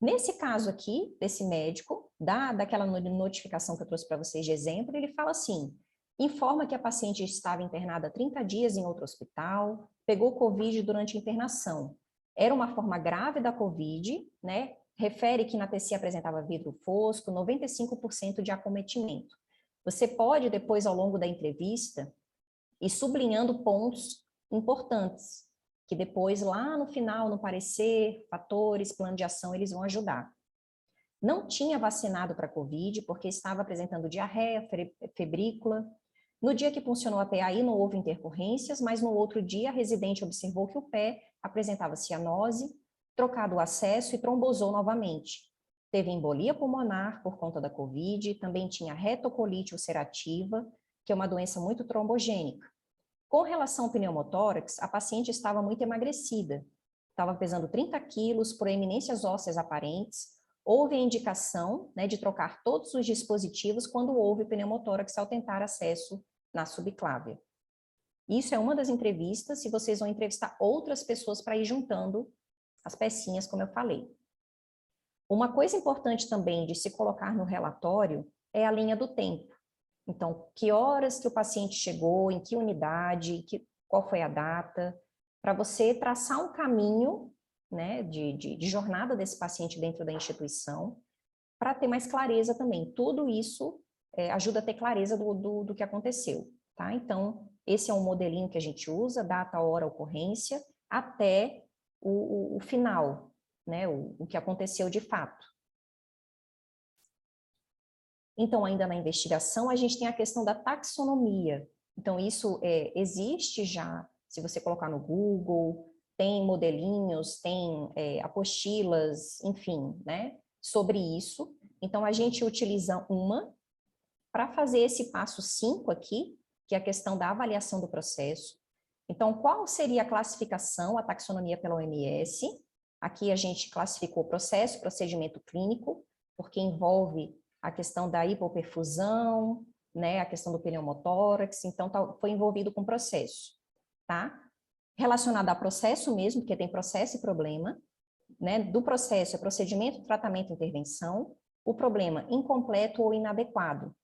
Nesse caso aqui, desse médico, daquela notificação que eu trouxe para vocês de exemplo, ele fala assim: informa que a paciente estava internada há 30 dias em outro hospital, pegou Covid durante a internação. Era uma forma grave da Covid, né? Refere que na TC apresentava vidro fosco, 95% de acometimento. Você pode, depois, ao longo da entrevista, ir sublinhando pontos importantes, que depois, lá no final, no parecer, fatores, plano de ação, eles vão ajudar. Não tinha vacinado para Covid, porque estava apresentando diarreia, febrícula. No dia que funcionou a PAI, não houve intercorrências, mas no outro dia, a residente observou que o pé apresentava cianose, trocado o acesso e trombosou novamente. Teve embolia pulmonar por conta da Covid, também tinha retocolite ulcerativa, que é uma doença muito trombogênica. Com relação ao pneumotórax, a paciente estava muito emagrecida, estava pesando 30 quilos, proeminências ósseas aparentes, houve a indicação, né, de trocar todos os dispositivos quando houve pneumotórax ao tentar acesso na subclávia. Isso é uma das entrevistas, e vocês vão entrevistar outras pessoas para ir juntando as pecinhas, como eu falei. Uma coisa importante também de se colocar no relatório é a linha do tempo. Então, que horas que o paciente chegou, em que unidade, qual foi a data, para você traçar um caminho, né, de jornada desse paciente dentro da instituição, para ter mais clareza também. Tudo isso ajuda a ter clareza do que aconteceu, tá? Então, esse é um modelinho que a gente usa, data, hora, ocorrência, até o final, né, o que aconteceu de fato. Então, ainda na investigação, a gente tem a questão da taxonomia. Então, isso existe já, se você colocar no Google, tem modelinhos, tem apostilas, enfim, né, sobre isso. Então, a gente utiliza uma para fazer esse passo 5 aqui, que é a questão da avaliação do processo. Então, qual seria a classificação, a taxonomia pela OMS? Aqui a gente classificou processo, procedimento clínico, porque envolve a questão da hipoperfusão, né, a questão do pneumotórax, então foi envolvido com processo, tá? Relacionado a processo mesmo, porque tem processo e problema, né? Do processo é procedimento, tratamento, intervenção, o problema incompleto ou inadequado.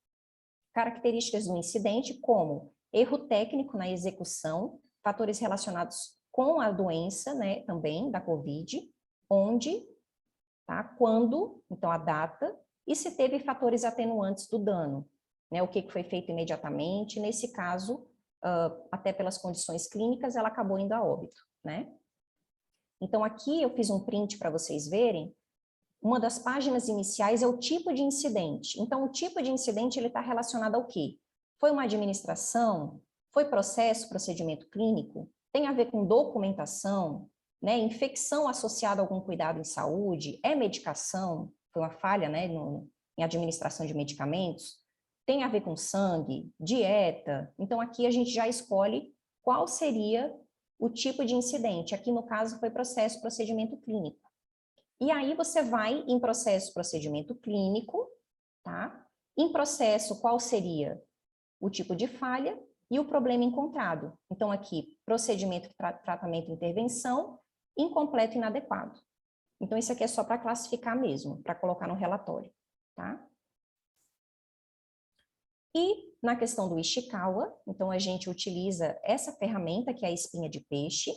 Características do incidente como erro técnico na execução, fatores relacionados com a doença, né, também da COVID, onde, tá, quando, então a data, e se teve fatores atenuantes do dano, né, o que foi feito imediatamente, nesse caso, até pelas condições clínicas, ela acabou indo a óbito, né? Então aqui eu fiz um print para vocês verem, uma das páginas iniciais é o tipo de incidente. Então o tipo de incidente ele está relacionado ao quê? Foi uma administração? Foi processo, procedimento clínico? Tem a ver com documentação? Né? Infecção associada a algum cuidado em saúde? É medicação? Foi uma falha, né, em administração de medicamentos? Tem a ver com sangue? Dieta? Então aqui a gente já escolhe qual seria o tipo de incidente. Aqui no caso foi processo, procedimento clínico. E aí você vai em processo, procedimento clínico, tá? Em processo, qual seria o tipo de falha e o problema encontrado. Então aqui, procedimento, tratamento, intervenção, incompleto e inadequado. Então isso aqui é só para classificar mesmo, para colocar no relatório, tá? E na questão do Ishikawa, então a gente utiliza essa ferramenta que é a espinha de peixe,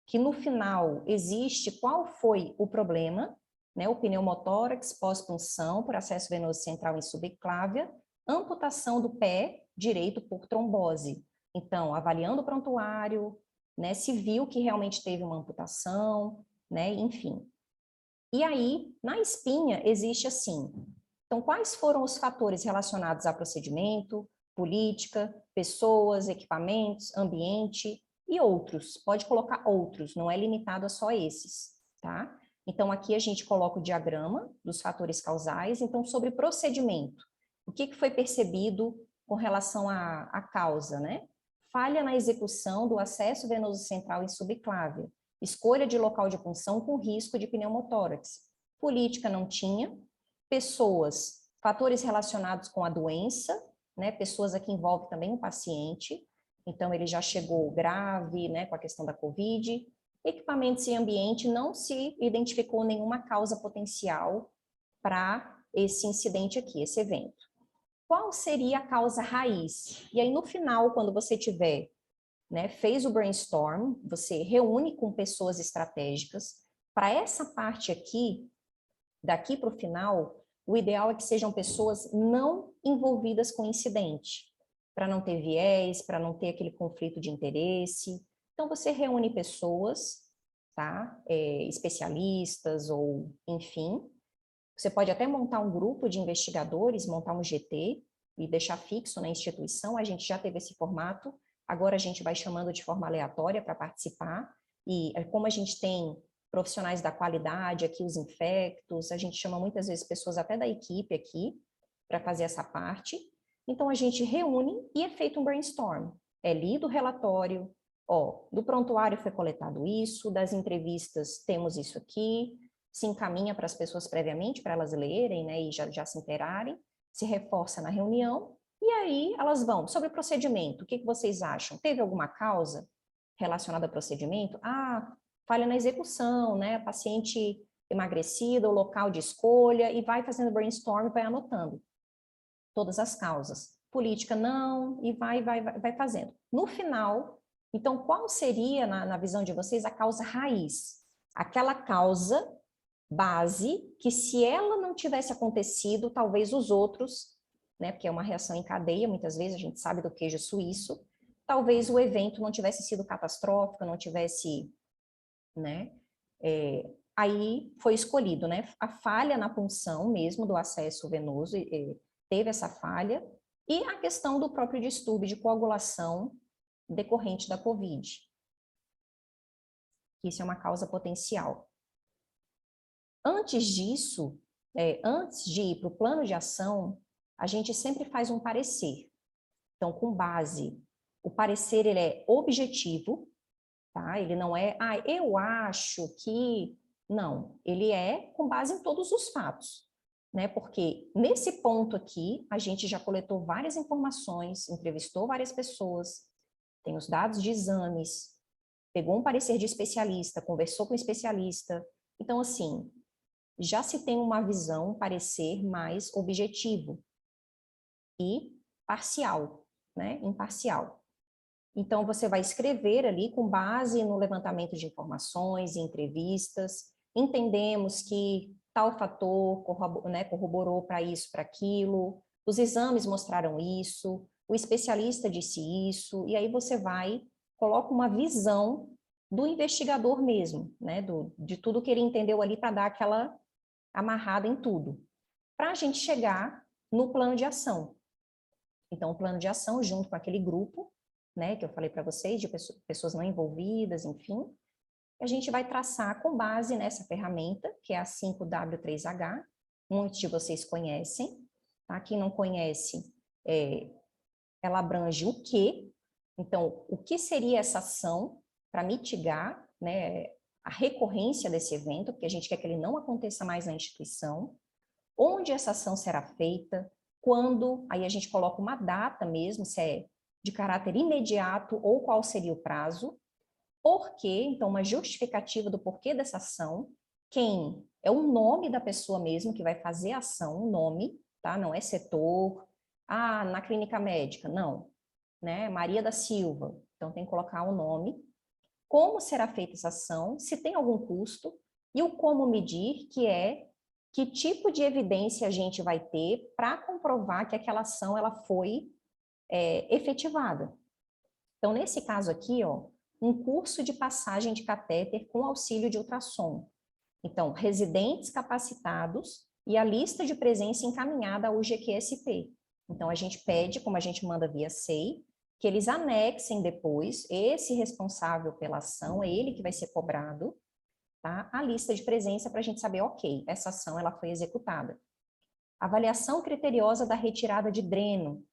que no final existe qual foi o problema, né, o pneumotórax pós-punção por acesso venoso central em subclávia, amputação do pé direito por trombose. Então, avaliando o prontuário, né, se viu que realmente teve uma amputação, né, enfim. E aí, na espinha, existe assim, então, quais foram os fatores relacionados a procedimento, política, pessoas, equipamentos, ambiente e outros? Pode colocar outros, não é limitado a só esses, tá? Então, aqui a gente coloca o diagrama dos fatores causais. Então, sobre procedimento, o que foi percebido com relação à causa, né? Falha na execução do acesso venoso central em subclávia, escolha de local de punção com risco de pneumotórax. Política não tinha. Pessoas, fatores relacionados com a doença, né? Pessoas aqui envolvem também o paciente, então ele já chegou grave, né, com a questão da COVID. Equipamentos e ambiente, não se identificou nenhuma causa potencial para esse incidente aqui, esse evento. Qual seria a causa raiz? E aí no final, quando você tiver, né, fez o brainstorm, você reúne com pessoas estratégicas, para essa parte aqui, daqui para o final, o ideal é que sejam pessoas não envolvidas com o incidente, para não ter viés, para não ter aquele conflito de interesse. Então, você reúne pessoas, tá? Especialistas ou, enfim. Você pode até montar um grupo de investigadores, montar um GT e deixar fixo na instituição. A gente já teve esse formato, agora a gente vai chamando de forma aleatória para participar. E como a gente tem profissionais da qualidade, aqui os infectos, a gente chama muitas vezes pessoas até da equipe aqui para fazer essa parte. Então a gente reúne e é feito um brainstorm. é lido o relatório, ó, do prontuário foi coletado isso, das entrevistas temos isso aqui, se encaminha para as pessoas previamente, para elas lerem, né, e já se inteirarem, se reforça na reunião, e aí elas vão, sobre o procedimento, o que vocês acham? Teve alguma causa relacionada ao procedimento? Ah, falha na execução, né, paciente emagrecida, o local de escolha, e vai fazendo brainstorm, vai anotando todas as causas. Política não, e vai fazendo. No final, então, qual seria, na visão de vocês, a causa raiz? Aquela causa base que, se ela não tivesse acontecido, talvez os outros, né, porque é uma reação em cadeia, muitas vezes a gente sabe do queijo suíço, talvez o evento não tivesse sido catastrófico, não tivesse, né, aí foi escolhido, né, a falha na punção mesmo do acesso venoso, teve essa falha, e a questão do próprio distúrbio de coagulação decorrente da COVID. Isso é uma causa potencial. Antes disso, antes de ir para o plano de ação, a gente sempre faz um parecer. Então, com base, o parecer ele é objetivo, tá? Ele não é, eu acho que... Não, ele é com base em todos os fatos, né? Porque nesse ponto aqui, a gente já coletou várias informações, entrevistou várias pessoas, tem os dados de exames, pegou um parecer de especialista, conversou com o especialista. Então, assim, já se tem uma visão, um parecer mais objetivo e parcial, né? Imparcial. Então, você vai escrever ali com base no levantamento de informações, entrevistas, entendemos que tal fator corroborou para isso, para aquilo, os exames mostraram isso, o especialista disse isso, e aí você coloca uma visão do investigador mesmo, né, de tudo que ele entendeu ali para dar aquela amarrada em tudo, para a gente chegar no plano de ação. Então, o plano de ação, junto com aquele grupo, né, que eu falei para vocês, de pessoas não envolvidas, enfim, a gente vai traçar com base nessa ferramenta, que é a 5W3H, muitos de vocês conhecem, tá? Quem não conhece, ela abrange o quê? Então, o que seria essa ação para mitigar, né, a recorrência desse evento, porque a gente quer que ele não aconteça mais na instituição, onde essa ação será feita, quando, aí a gente coloca uma data mesmo, se é de caráter imediato ou qual seria o prazo, porquê, então uma justificativa do porquê dessa ação, quem é o nome da pessoa mesmo que vai fazer a ação, o nome, tá? Não é setor, na clínica médica, não, né? Maria da Silva, então tem que colocar o nome, como será feita essa ação, se tem algum custo, e o como medir, que é que tipo de evidência a gente vai ter para comprovar que aquela ação ela foi efetivada. Então, nesse caso aqui, ó, um curso de passagem de catéter com auxílio de ultrassom. Então, residentes capacitados e a lista de presença encaminhada ao GQSP. Então, a gente pede, como a gente manda via SEI, que eles anexem depois, esse responsável pela ação, é ele que vai ser cobrado, tá? A lista de presença para a gente saber, ok, essa ação ela foi executada. Avaliação criteriosa da retirada de dreno,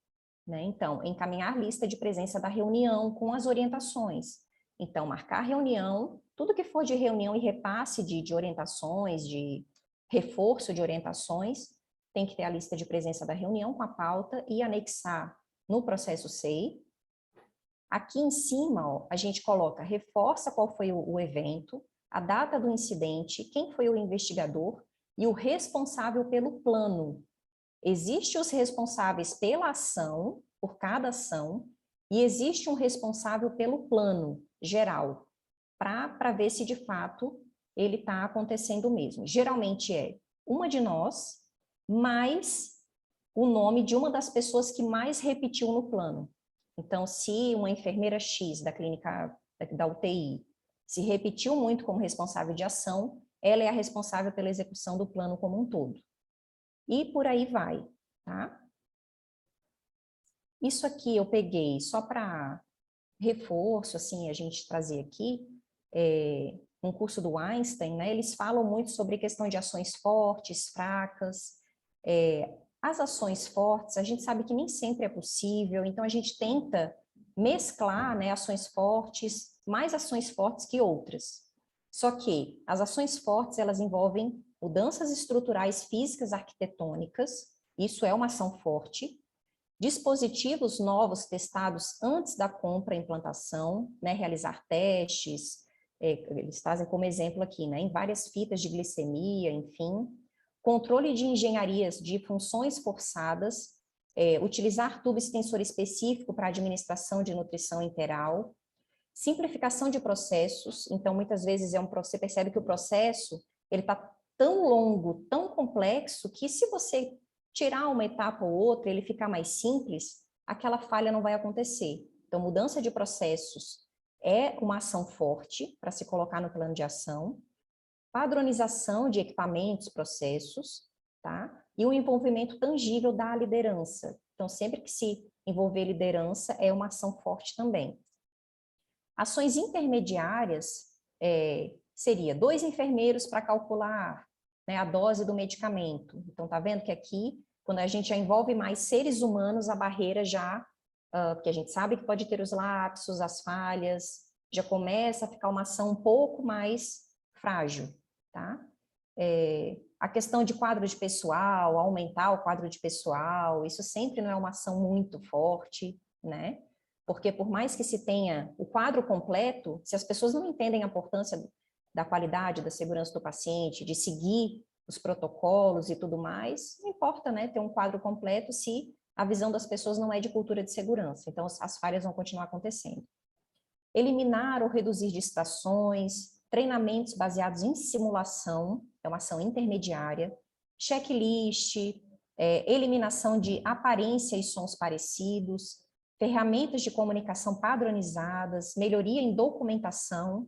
né? Então, encaminhar lista de presença da reunião com as orientações. Então, marcar reunião, tudo que for de reunião e repasse de orientações, de reforço de orientações, tem que ter a lista de presença da reunião com a pauta e anexar no processo SEI. Aqui em cima, ó, a gente coloca, reforça qual foi o evento, a data do incidente, quem foi o investigador e o responsável pelo plano. Existem os responsáveis pela ação, por cada ação, e existe um responsável pelo plano geral, para ver se de fato ele está acontecendo mesmo. Geralmente é uma de nós, mais o nome de uma das pessoas que mais repetiu no plano. Então, se uma enfermeira X da clínica da UTI se repetiu muito como responsável de ação, ela é a responsável pela execução do plano como um todo. E por aí vai, tá? Isso aqui eu peguei só para reforço, assim, a gente trazer aqui, um curso do Einstein, né? Eles falam muito sobre questão de ações fortes, fracas. As ações fortes, a gente sabe que nem sempre é possível, então a gente tenta mesclar, né, ações fortes, mais ações fortes que outras. Só que as ações fortes, elas envolvem mudanças estruturais físicas arquitetônicas, isso é uma ação forte, dispositivos novos testados antes da compra e implantação, né, realizar testes, eles trazem como exemplo aqui, né, em várias fitas de glicemia, enfim, controle de engenharias de funções forçadas, utilizar tubo extensor específico para administração de nutrição enteral, simplificação de processos, então muitas vezes você percebe que o processo ele está tão longo, tão complexo, que se você tirar uma etapa ou outra, ele ficar mais simples, aquela falha não vai acontecer. Então, mudança de processos é uma ação forte para se colocar no plano de ação, padronização de equipamentos, processos, tá? E o envolvimento tangível da liderança. Então, sempre que se envolver liderança, é uma ação forte também. Ações intermediárias seria 2 enfermeiros para calcular, né, a dose do medicamento. Então, tá vendo que aqui, quando a gente já envolve mais seres humanos, a barreira já, porque a gente sabe que pode ter os lapsos, as falhas, já começa a ficar uma ação um pouco mais frágil, tá? A questão de quadro de pessoal, aumentar o quadro de pessoal, isso sempre não é uma ação muito forte, né? Porque por mais que se tenha o quadro completo, se as pessoas não entendem a importância da qualidade, da segurança do paciente, de seguir os protocolos e tudo mais, não importa, né, ter um quadro completo se a visão das pessoas não é de cultura de segurança. Então, as falhas vão continuar acontecendo. Eliminar ou reduzir distrações, treinamentos baseados em simulação, é uma ação intermediária, checklist, eliminação de aparência e sons parecidos, ferramentas de comunicação padronizadas, melhoria em documentação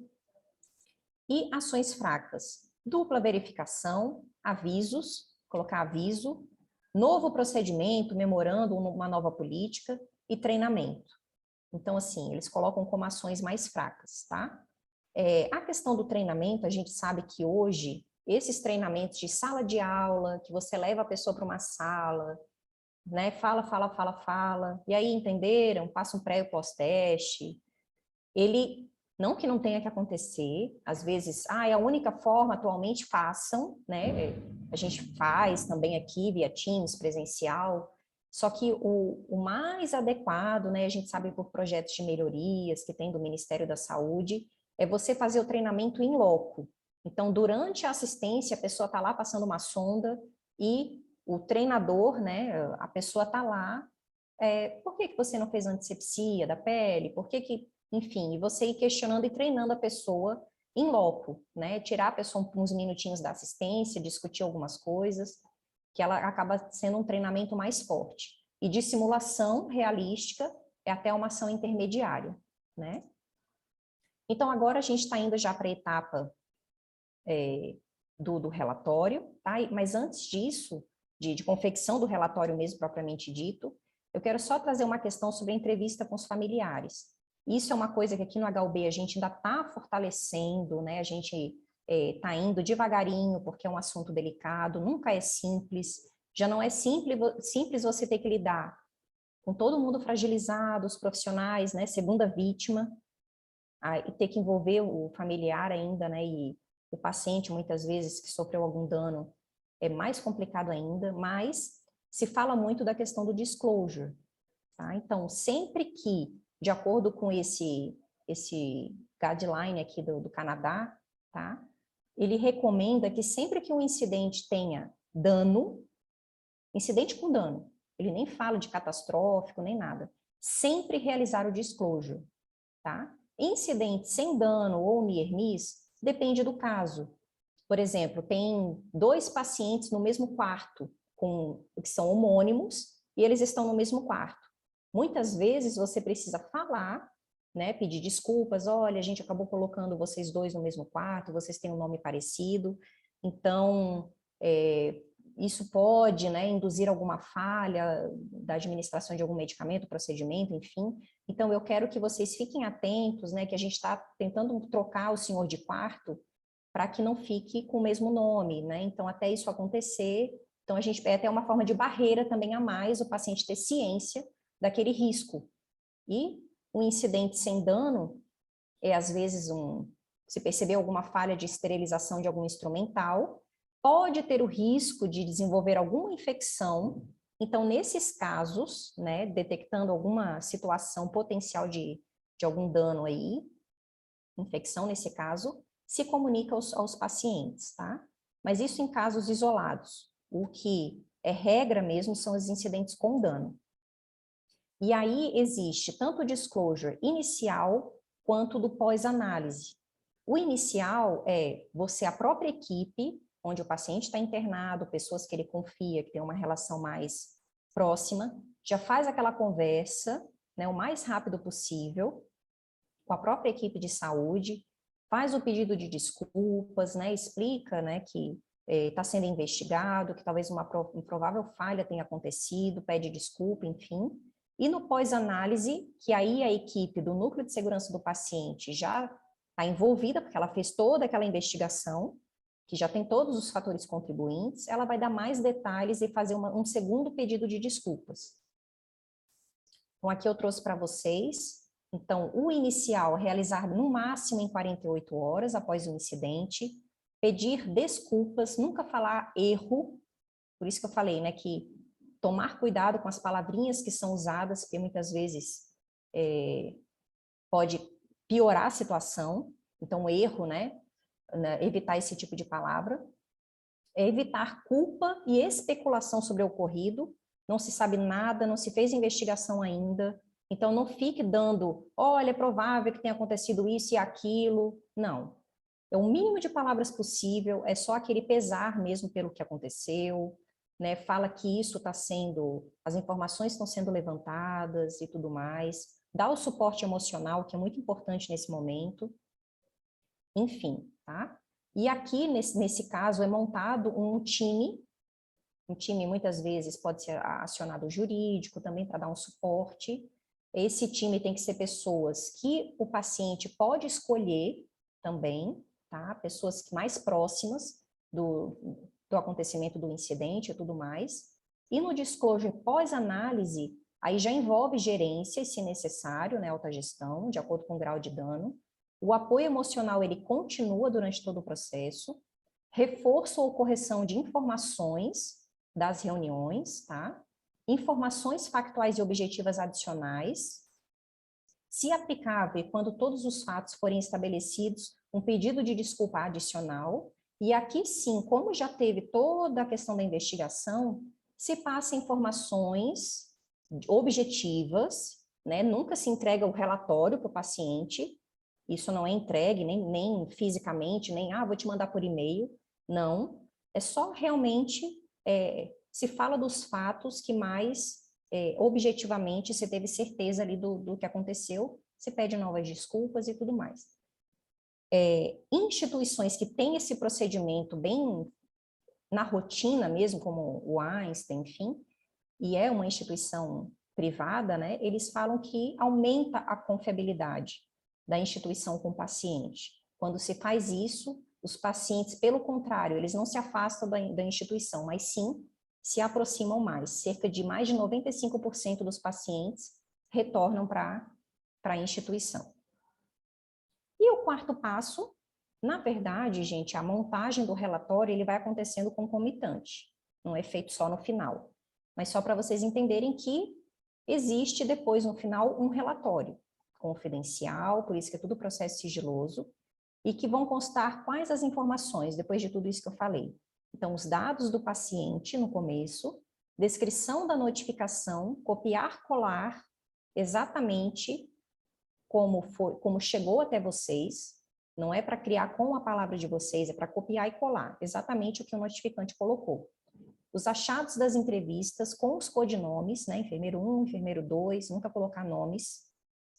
e ações fracas. Dupla verificação, avisos, colocar aviso, novo procedimento, memorando uma nova política e treinamento. Então, assim, eles colocam como ações mais fracas, tá? A questão do treinamento, a gente sabe que hoje, esses treinamentos de sala de aula, que você leva a pessoa para uma sala, né, fala, e aí entenderam, passa um pré e pós-teste, ele, não que não tenha que acontecer, às vezes, é a única forma, atualmente façam, né, a gente faz também aqui via Teams, presencial, só que o mais adequado, né, a gente sabe por projetos de melhorias que tem do Ministério da Saúde, é você fazer o treinamento in loco. Então, durante a assistência, a pessoa está lá passando uma sonda e o treinador, né, a pessoa está lá, por que você não fez antisepsia da pele? Por que, enfim, você ir questionando e treinando a pessoa in loco, né, tirar a pessoa uns minutinhos da assistência, discutir algumas coisas, que ela acaba sendo um treinamento mais forte. E de simulação realística é até uma ação intermediária, né? Então, agora a gente está indo já para a etapa do relatório, tá? Mas antes disso, de confecção do relatório mesmo propriamente dito, eu quero só trazer uma questão sobre a entrevista com os familiares. Isso é uma coisa que aqui no HUB a gente ainda está fortalecendo, né? A gente está indo devagarinho, porque é um assunto delicado, nunca é simples, já não é simples você ter que lidar com todo mundo fragilizado, os profissionais, né? Segunda vítima, e ter que envolver o familiar ainda, né? E o paciente, muitas vezes, que sofreu algum dano, é mais complicado ainda, mas se fala muito da questão do disclosure, tá? Então, sempre que, de acordo com esse guideline aqui do Canadá, tá? Ele recomenda que sempre que um incidente tenha dano, incidente com dano, ele nem fala de catastrófico, nem nada, sempre realizar o disclosure, tá? Incidente sem dano ou near miss, depende do caso. Por exemplo, tem 2 pacientes no mesmo quarto, que são homônimos, e eles estão no mesmo quarto. Muitas vezes você precisa falar, né, pedir desculpas, olha, a gente acabou colocando vocês 2 no mesmo quarto, vocês têm um nome parecido, então isso pode, né, induzir alguma falha da administração de algum medicamento, procedimento, enfim. Então, eu quero que vocês fiquem atentos, né, que a gente está tentando trocar o senhor de quarto para que não fique com o mesmo nome, né? Então, até isso acontecer, então a gente até uma forma de barreira também a mais, o paciente ter ciência daquele risco. E Um incidente sem dano é, às vezes, se perceber alguma falha de esterilização de algum instrumental, pode ter o risco de desenvolver alguma infecção. Então, nesses casos, né, detectando alguma situação potencial de algum dano aí, infecção nesse caso, se comunica aos pacientes, tá? Mas isso em casos isolados. O que é regra mesmo são os incidentes com dano. E aí existe tanto o disclosure inicial quanto do pós-análise. O inicial é você, a própria equipe, onde o paciente está internado, pessoas que ele confia, que tem uma relação mais próxima, já faz aquela conversa, né, o mais rápido possível, com a própria equipe de saúde, faz o pedido de desculpas, né, explica, né, que está sendo investigado, que talvez uma improvável falha tenha acontecido, pede desculpa, enfim. E no pós-análise, que aí a equipe do núcleo de segurança do paciente já está envolvida, porque ela fez toda aquela investigação, que já tem todos os fatores contribuintes, ela vai dar mais detalhes e fazer um segundo pedido de desculpas. Então, aqui eu trouxe para vocês. Então, o inicial, realizar no máximo em 48 horas após o incidente, pedir desculpas, nunca falar erro, por isso que eu falei, né, que tomar cuidado com as palavrinhas que são usadas, porque muitas vezes pode piorar a situação, então erro, né, evitar esse tipo de palavra, evitar culpa e especulação sobre o ocorrido, não se sabe nada, não se fez investigação ainda, então não fique dando, olha, é provável que tenha acontecido isso e aquilo, não. É o mínimo de palavras possível, é só aquele pesar mesmo pelo que aconteceu, né? Fala que isso está sendo, as informações estão sendo levantadas e tudo mais, dá o suporte emocional, que é muito importante nesse momento, enfim, tá? E aqui, nesse caso, é montado um time muitas vezes pode ser acionado jurídico também para dar um suporte. Esse time tem que ser pessoas que o paciente pode escolher também, tá? Pessoas mais próximas do acontecimento do incidente e tudo mais. E no disclosure pós-análise, aí já envolve gerência, se necessário, né, alta gestão, de acordo com o grau de dano. O apoio emocional, ele continua durante todo o processo. Reforço ou correção de informações das reuniões, tá? Informações factuais e objetivas adicionais. Se aplicável, e quando todos os fatos forem estabelecidos, um pedido de desculpa adicional. E aqui sim, como já teve toda a questão da investigação, se passa informações objetivas, né? Nunca se entrega o relatório para o paciente, isso não é entregue nem fisicamente, nem, vou te mandar por e-mail, não. É só realmente, se fala dos fatos que mais, objetivamente, você teve certeza ali do que aconteceu, você pede novas desculpas e tudo mais. Instituições que têm esse procedimento bem na rotina mesmo, como o Einstein, enfim, e é uma instituição privada, né, eles falam que aumenta a confiabilidade da instituição com o paciente. Quando se faz isso, os pacientes, pelo contrário, eles não se afastam da instituição, mas sim se aproximam mais. Cerca de mais de 95% dos pacientes retornam para a instituição. E o quarto passo, na verdade, gente, a montagem do relatório, ele vai acontecendo concomitante, não é feito só no final. Mas só para vocês entenderem que existe depois, no final, um relatório confidencial, por isso que é tudo processo sigiloso, e que vão constar quais as informações, depois de tudo isso que eu falei. Então, os dados do paciente no começo, descrição da notificação, copiar, colar exatamente como chegou até vocês, não é para criar com a palavra de vocês, é para copiar e colar, exatamente o que o notificante colocou. Os achados das entrevistas com os codinomes, né, enfermeiro 1, enfermeiro 2, nunca colocar nomes.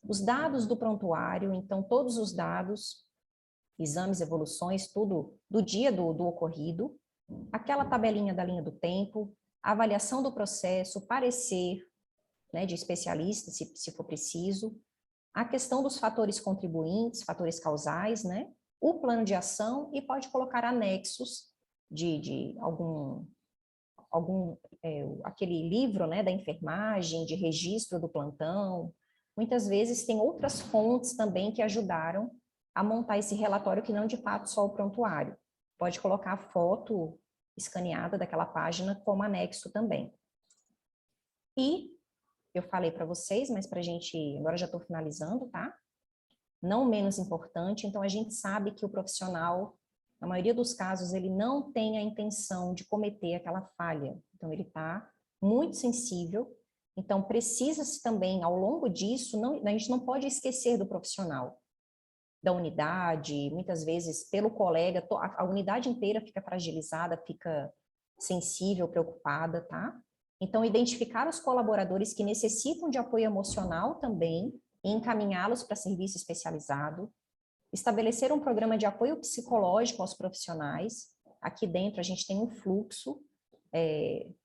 Os dados do prontuário, então todos os dados, exames, evoluções, tudo do dia do ocorrido. Aquela tabelinha da linha do tempo, avaliação do processo, parecer, né, de especialista, se for preciso. A questão dos fatores contribuintes, fatores causais, né? O plano de ação e pode colocar anexos de aquele livro, né, da enfermagem, de registro do plantão, muitas vezes tem outras fontes também que ajudaram a montar esse relatório, que não de fato só o prontuário. Pode colocar a foto escaneada daquela página como anexo também. E eu falei para vocês, mas para a gente, agora já estou finalizando, tá? Não menos importante, então a gente sabe que o profissional, na maioria dos casos, ele não tem a intenção de cometer aquela falha. Então ele está muito sensível, então precisa-se também, ao longo disso, a gente não pode esquecer do profissional, da unidade, muitas vezes pelo colega, a unidade inteira fica fragilizada, fica sensível, preocupada, tá? Então, identificar os colaboradores que necessitam de apoio emocional também e encaminhá-los para serviço especializado, estabelecer um programa de apoio psicológico aos profissionais. Aqui dentro a gente tem um fluxo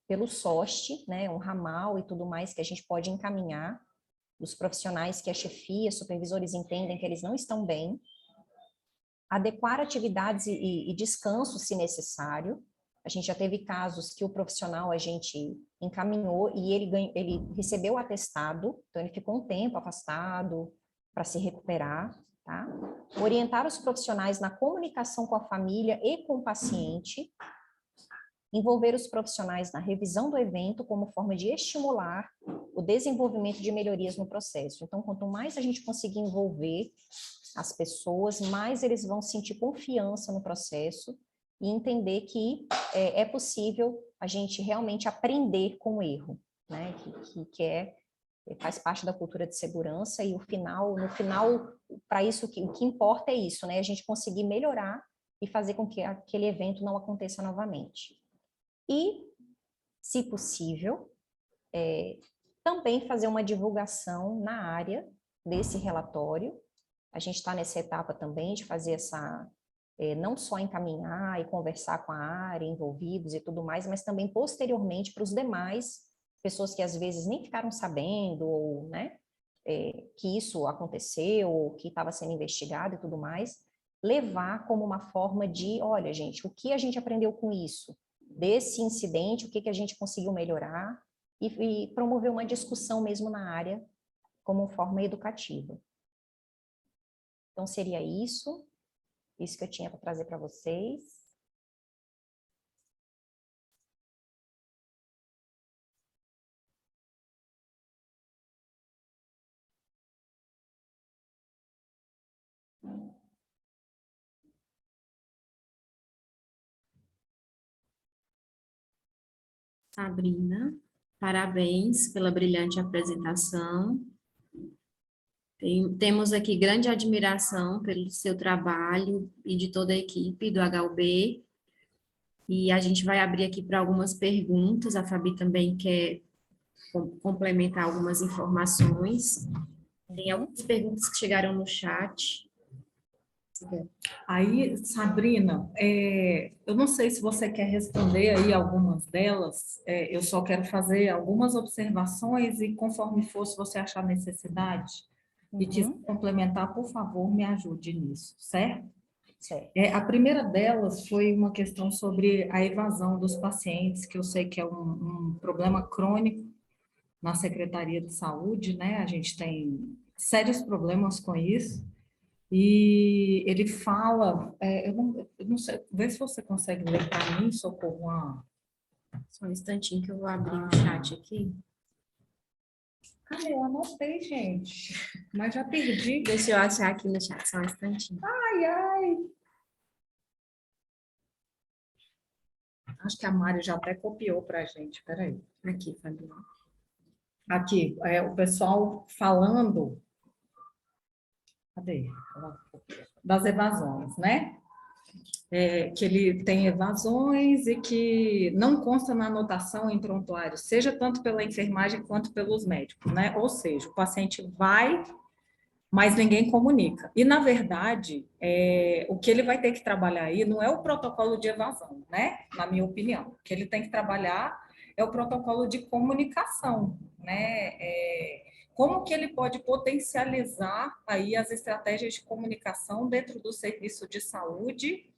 pelo SOST, né, um ramal e tudo mais que a gente pode encaminhar os profissionais que a chefia, supervisores entendem que eles não estão bem, adequar atividades e descanso se necessário. A gente já teve casos que o profissional a gente encaminhou e ele recebeu o atestado, então ele ficou um tempo afastado para se recuperar, tá? Orientar os profissionais na comunicação com a família e com o paciente, envolver os profissionais na revisão do evento como forma de estimular o desenvolvimento de melhorias no processo. Então, quanto mais a gente conseguir envolver as pessoas, mais eles vão sentir confiança no processo e entender que é possível a gente realmente aprender com o erro, né? Faz parte da cultura de segurança e no final, para isso, o que importa é isso, né? A gente conseguir melhorar e fazer com que aquele evento não aconteça novamente. E, se possível, também fazer uma divulgação na área desse relatório. A gente está nessa etapa também de fazer não só encaminhar e conversar com a área, envolvidos e tudo mais, mas também posteriormente para os demais, pessoas que às vezes nem ficaram sabendo, ou, né, que isso aconteceu, ou que estava sendo investigado e tudo mais, levar como uma forma de, olha, gente, o que a gente aprendeu com isso? Desse incidente, o que a gente conseguiu melhorar, e promover uma discussão mesmo na área como forma educativa. Então, seria isso que eu tinha para trazer para vocês. Sabrina, parabéns pela brilhante apresentação. Temos aqui grande admiração pelo seu trabalho e de toda a equipe do HUB. E a gente vai abrir aqui para algumas perguntas. A Fabi também quer complementar algumas informações. Tem algumas perguntas que chegaram no chat. Aí, Sabrina, eu não sei se você quer responder aí algumas delas, eu só quero fazer algumas observações e conforme for, se você achar necessidade e quiser complementar, por favor, me ajude nisso, certo? Certo. A primeira delas foi uma questão sobre a evasão dos pacientes, que eu sei que é um problema crônico na Secretaria de Saúde, né? A gente tem sérios problemas com isso. E ele fala, eu não sei, vê se você consegue ler para mim, Socorro. Só um instantinho que eu vou abrir o chat aqui. Eu anotei, gente, mas já perdi. Deixa eu achar aqui no chat, só um instantinho. Ai. Acho que a Mari já até copiou para a gente, peraí. Aqui, Fabiola. Aqui, o pessoal falando... Cadê? Das evasões, né? Que ele tem evasões e que não consta na anotação em prontuário, seja tanto pela enfermagem quanto pelos médicos, né? Ou seja, o paciente vai, mas ninguém comunica. E, na verdade, o que ele vai ter que trabalhar aí não é o protocolo de evasão, né? Na minha opinião. O que ele tem que trabalhar é o protocolo de comunicação, né? Como que ele pode potencializar aí as estratégias de comunicação dentro do serviço de saúde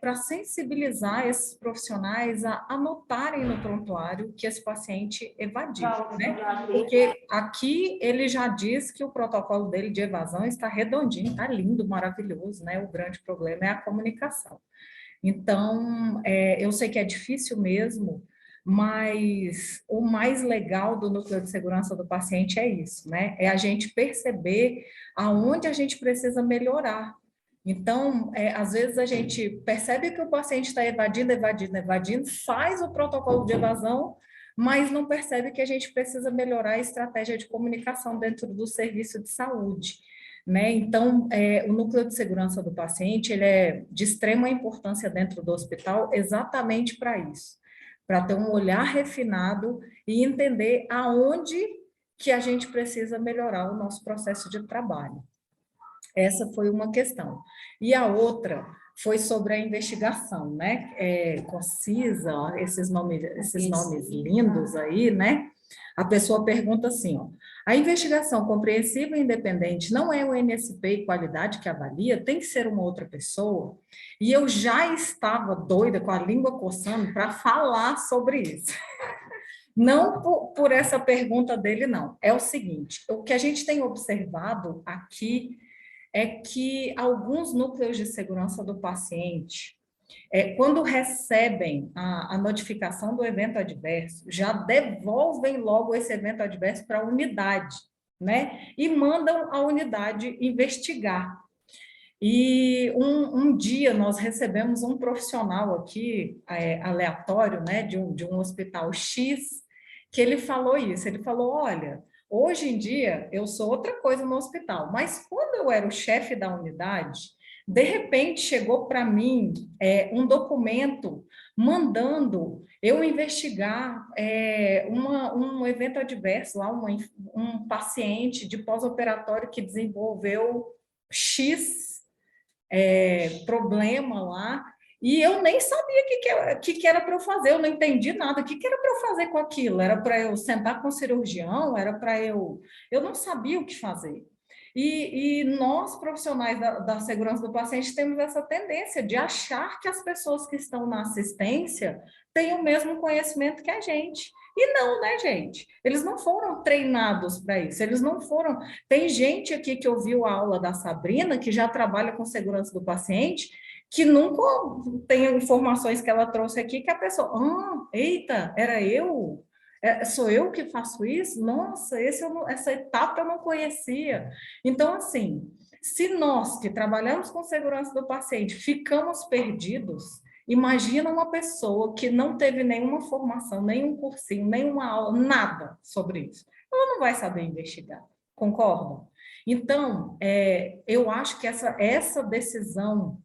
para sensibilizar esses profissionais a anotarem no prontuário que esse paciente evadiu, né? Porque aqui ele já diz que o protocolo dele de evasão está redondinho, está lindo, maravilhoso, né? O grande problema é a comunicação. Então, eu sei que é difícil mesmo, mas o mais legal do núcleo de segurança do paciente é isso, né? É a gente perceber aonde a gente precisa melhorar. Então, às vezes a gente percebe que o paciente está evadindo, faz o protocolo de evasão, mas não percebe que a gente precisa melhorar a estratégia de comunicação dentro do serviço de saúde, né? Então, o núcleo de segurança do paciente, ele é de extrema importância dentro do hospital exatamente para isso, para ter um olhar refinado e entender aonde que a gente precisa melhorar o nosso processo de trabalho. Essa foi uma questão. E a outra foi sobre a investigação, né? Concisa, esses nomes lindos aí, né? A pessoa pergunta assim, ó, a investigação compreensiva e independente não é o NSP e qualidade que avalia, tem que ser uma outra pessoa? E eu já estava doida, com a língua coçando, para falar sobre isso. Não por essa pergunta dele, não. É o seguinte, o que a gente tem observado aqui é que alguns núcleos de segurança do paciente, quando recebem a notificação do evento adverso, já devolvem logo esse evento adverso para a unidade, né? E mandam a unidade investigar. E um dia nós recebemos um profissional aqui, aleatório, né, de um hospital X, que ele falou isso, ele falou, olha, hoje em dia eu sou outra coisa no hospital, mas quando eu era o chefe da unidade, de repente chegou para mim um documento mandando eu investigar um evento adverso, lá um paciente de pós-operatório que desenvolveu X problema lá, e eu nem sabia o que era para eu fazer, eu não entendi nada, o que era para eu fazer com aquilo? Era para eu sentar com o cirurgião? Era para eu... Eu não sabia o que fazer. E nós, profissionais da segurança do paciente, temos essa tendência de achar que as pessoas que estão na assistência têm o mesmo conhecimento que a gente. E não, né, gente? Eles não foram treinados para isso, eles não foram... Tem gente aqui que ouviu a aula da Sabrina, que já trabalha com segurança do paciente, que nunca tem informações que ela trouxe aqui, que a pessoa, eita, era eu? Sou eu que faço isso? Nossa, essa etapa eu não conhecia. Então, assim, se nós que trabalhamos com segurança do paciente ficamos perdidos, imagina uma pessoa que não teve nenhuma formação, nenhum cursinho, nenhuma aula, nada sobre isso. Ela não vai saber investigar, concorda? Então, eu acho que essa decisão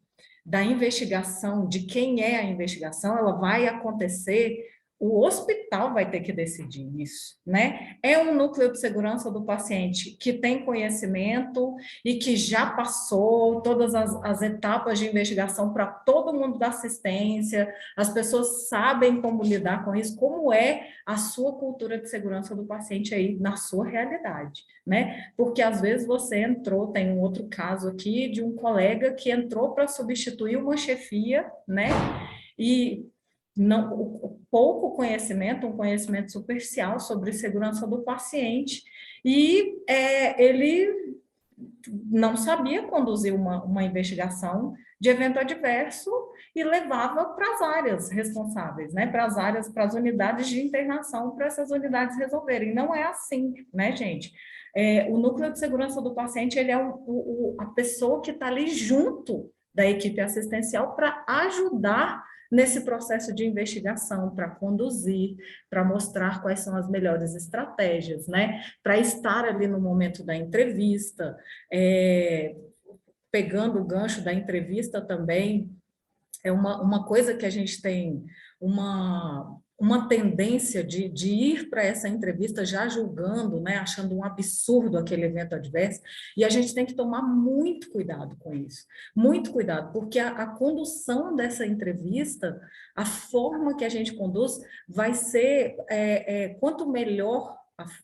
da investigação, de quem é a investigação, ela vai acontecer, o hospital vai ter que decidir isso, né? É um núcleo de segurança do paciente que tem conhecimento e que já passou todas as etapas de investigação para todo mundo da assistência, as pessoas sabem como lidar com isso, como é a sua cultura de segurança do paciente aí na sua realidade, né? Porque às vezes você entrou, tem um outro caso aqui de um colega que entrou para substituir uma chefia, né? E não, pouco conhecimento, um conhecimento superficial sobre segurança do paciente, e ele não sabia conduzir uma investigação de evento adverso e levava para as áreas responsáveis, né? Para as unidades de internação, para essas unidades resolverem. Não é assim, né, gente? O núcleo de segurança do paciente, ele é a pessoa que está ali junto da equipe assistencial para ajudar nesse processo de investigação, para conduzir, para mostrar quais são as melhores estratégias, né? Para estar ali no momento da entrevista, pegando o gancho da entrevista também, é uma coisa que a gente tem uma tendência de ir para essa entrevista já julgando, né, achando um absurdo aquele evento adverso, e a gente tem que tomar muito cuidado com isso, muito cuidado, porque a condução dessa entrevista, a forma que a gente conduz, vai ser, quanto melhor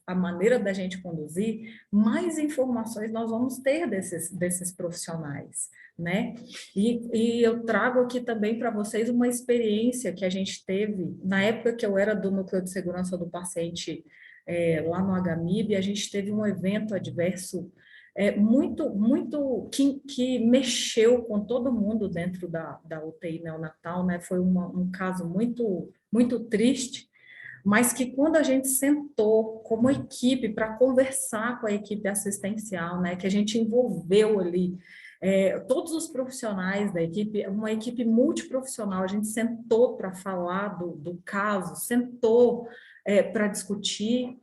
a maneira da gente conduzir, mais informações nós vamos ter desses profissionais, né? E eu trago aqui também para vocês uma experiência que a gente teve, na época que eu era do Núcleo de Segurança do Paciente, lá no HMIB, a gente teve um evento adverso muito que mexeu com todo mundo dentro da UTI neonatal, né? Foi um caso muito triste, mas que quando a gente sentou como equipe para conversar com a equipe assistencial, né? Que a gente envolveu ali todos os profissionais da equipe, uma equipe multiprofissional, a gente sentou para falar do caso, sentou para discutir.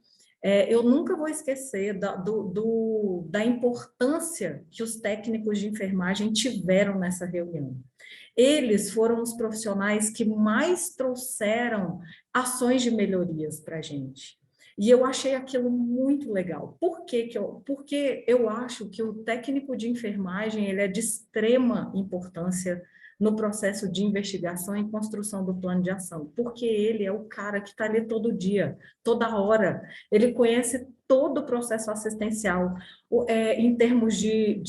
Eu nunca vou esquecer da importância que os técnicos de enfermagem tiveram nessa reunião. Eles foram os profissionais que mais trouxeram ações de melhorias para a gente. E eu achei aquilo muito legal. Porque eu acho que o técnico de enfermagem ele é de extrema importância no processo de investigação e construção do plano de ação, porque ele é o cara que está ali todo dia, toda hora, ele conhece todo o processo assistencial, em termos de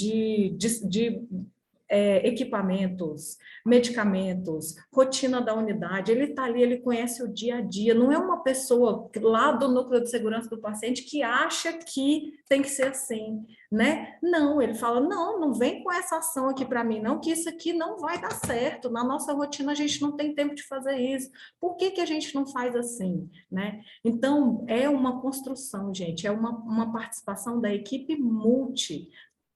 equipamentos, medicamentos, rotina da unidade, ele está ali, ele conhece o dia a dia, não é uma pessoa lá do núcleo de segurança do paciente que acha que tem que ser assim, né? Não, ele fala, não vem com essa ação aqui para mim, não, que isso aqui não vai dar certo, na nossa rotina a gente não tem tempo de fazer isso, por que a gente não faz assim, né? Então, é uma construção, gente, é uma participação da equipe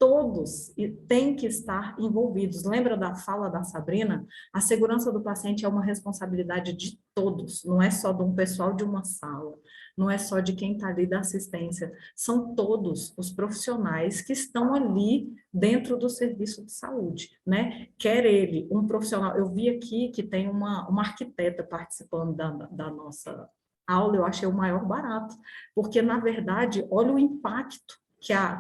todos têm que estar envolvidos. Lembra da fala da Sabrina? A segurança do paciente é uma responsabilidade de todos, não é só de um pessoal de uma sala, não é só de quem está ali da assistência, são todos os profissionais que estão ali dentro do serviço de saúde, né? Quer ele, um profissional, eu vi aqui que tem uma arquiteta participando da nossa aula, eu achei o maior barato, porque, na verdade, olha o impacto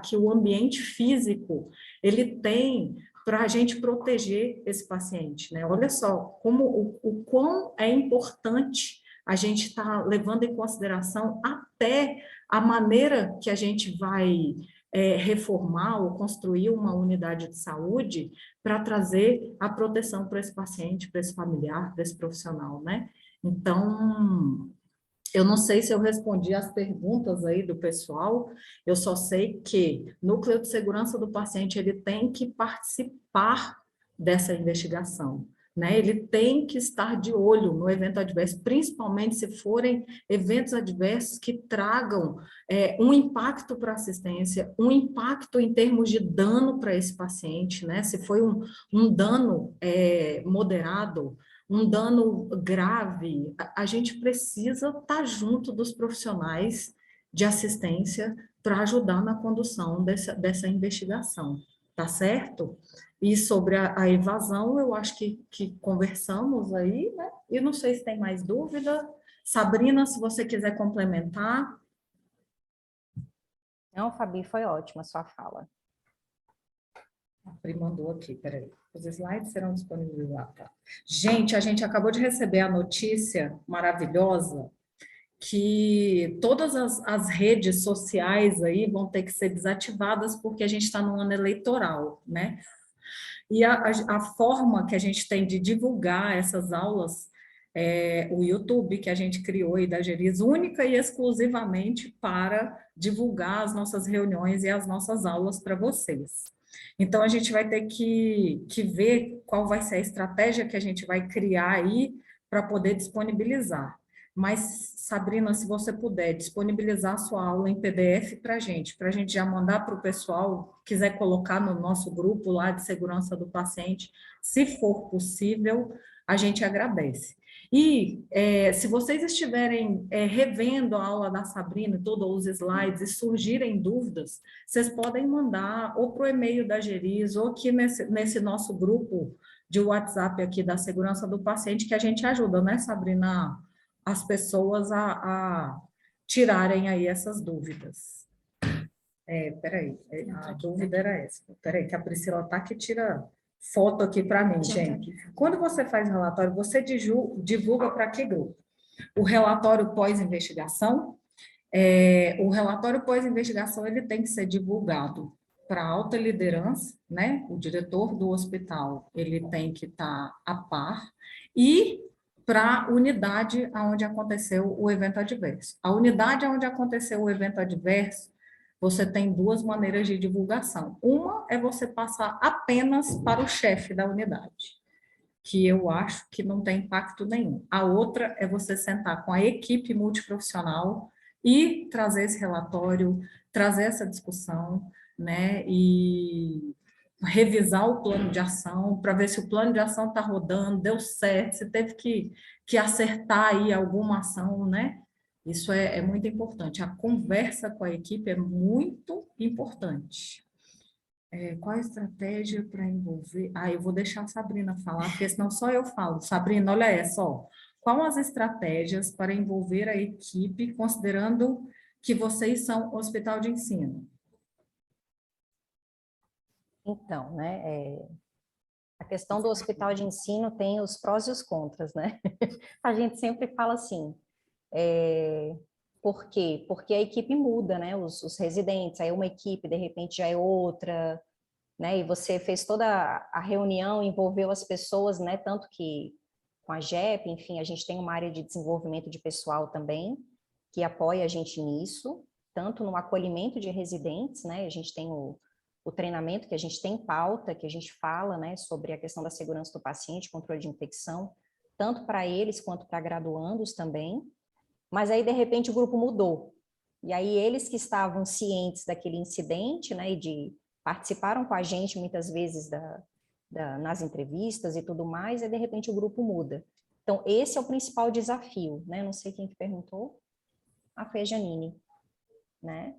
que o ambiente físico ele tem para a gente proteger esse paciente, né? Olha só o quão é importante a gente estar levando em consideração até a maneira que a gente vai reformar ou construir uma unidade de saúde para trazer a proteção para esse paciente, para esse familiar, para esse profissional, né? Então, eu não sei se eu respondi as perguntas aí do pessoal, eu só sei que o Núcleo de Segurança do Paciente, ele tem que participar dessa investigação, né? Ele tem que estar de olho no evento adverso, principalmente se forem eventos adversos que tragam um impacto para a assistência, um impacto em termos de dano para esse paciente, né? Se foi um dano moderado, um dano grave, a gente precisa estar junto dos profissionais de assistência para ajudar na condução dessa investigação, tá certo? E sobre a evasão, eu acho que conversamos aí, né? E não sei se tem mais dúvida. Sabrina, se você quiser complementar. Não, Fabi, foi ótima a sua fala. A Pri mandou aqui, peraí. Os slides serão disponibilizados. Tá? Gente, a gente acabou de receber a notícia maravilhosa que todas as redes sociais aí vão ter que ser desativadas porque a gente está no ano eleitoral, né? E a forma que a gente tem de divulgar essas aulas o YouTube que a gente criou aí da Geris, única e exclusivamente para divulgar as nossas reuniões e as nossas aulas para vocês. Então, a gente vai ter que ver qual vai ser a estratégia que a gente vai criar aí para poder disponibilizar. Mas, Sabrina, se você puder disponibilizar a sua aula em PDF para a gente já mandar para o pessoal, quiser colocar no nosso grupo lá de segurança do paciente, se for possível, a gente agradece. E se vocês estiverem revendo a aula da Sabrina, todos os slides, e surgirem dúvidas, vocês podem mandar ou para o e-mail da Geris, ou aqui nesse nosso grupo de WhatsApp aqui da segurança do paciente, que a gente ajuda, né, Sabrina, as pessoas a tirarem aí essas dúvidas. Peraí, a dúvida era essa. Peraí, que a Priscila tá que tira foto aqui para mim, gente. Quando você faz relatório, você divulga para que grupo? O relatório pós-investigação O relatório pós-investigação ele tem que ser divulgado para a alta liderança, né? O diretor do hospital ele tem que estar a par e para a unidade onde aconteceu o evento adverso. A unidade onde aconteceu o evento adverso, você tem duas maneiras de divulgação. Uma é você passar apenas para o chefe da unidade, que eu acho que não tem impacto nenhum. A outra é você sentar com a equipe multiprofissional e trazer esse relatório, trazer essa discussão, né, e revisar o plano de ação para ver se o plano de ação está rodando, deu certo, se teve que acertar aí alguma ação, né? Isso é muito importante. A conversa com a equipe é muito importante. Qual a estratégia para envolver? Eu vou deixar a Sabrina falar, porque senão só eu falo. Sabrina, olha essa, ó. Qual as estratégias para envolver a equipe, considerando que vocês são hospital de ensino? Então, né, a questão do hospital de ensino tem os prós e os contras, né? A gente sempre fala assim, por quê? Porque a equipe muda, né? Os residentes, aí uma equipe, de repente, já é outra, né? E você fez toda a reunião, envolveu as pessoas, né? Tanto que com a JEP, enfim, a gente tem uma área de desenvolvimento de pessoal também, que apoia a gente nisso, tanto no acolhimento de residentes, né? A gente tem o treinamento que a gente tem em pauta, que a gente fala, né, sobre a questão da segurança do paciente, controle de infecção, tanto para eles quanto para graduandos também. Mas aí, de repente, o grupo mudou. E aí, eles que estavam cientes daquele incidente, né, e participaram com a gente muitas vezes nas entrevistas e tudo mais, e de repente o grupo muda. Então, esse é o principal desafio, né? Não sei quem que perguntou. Foi a Janine, né?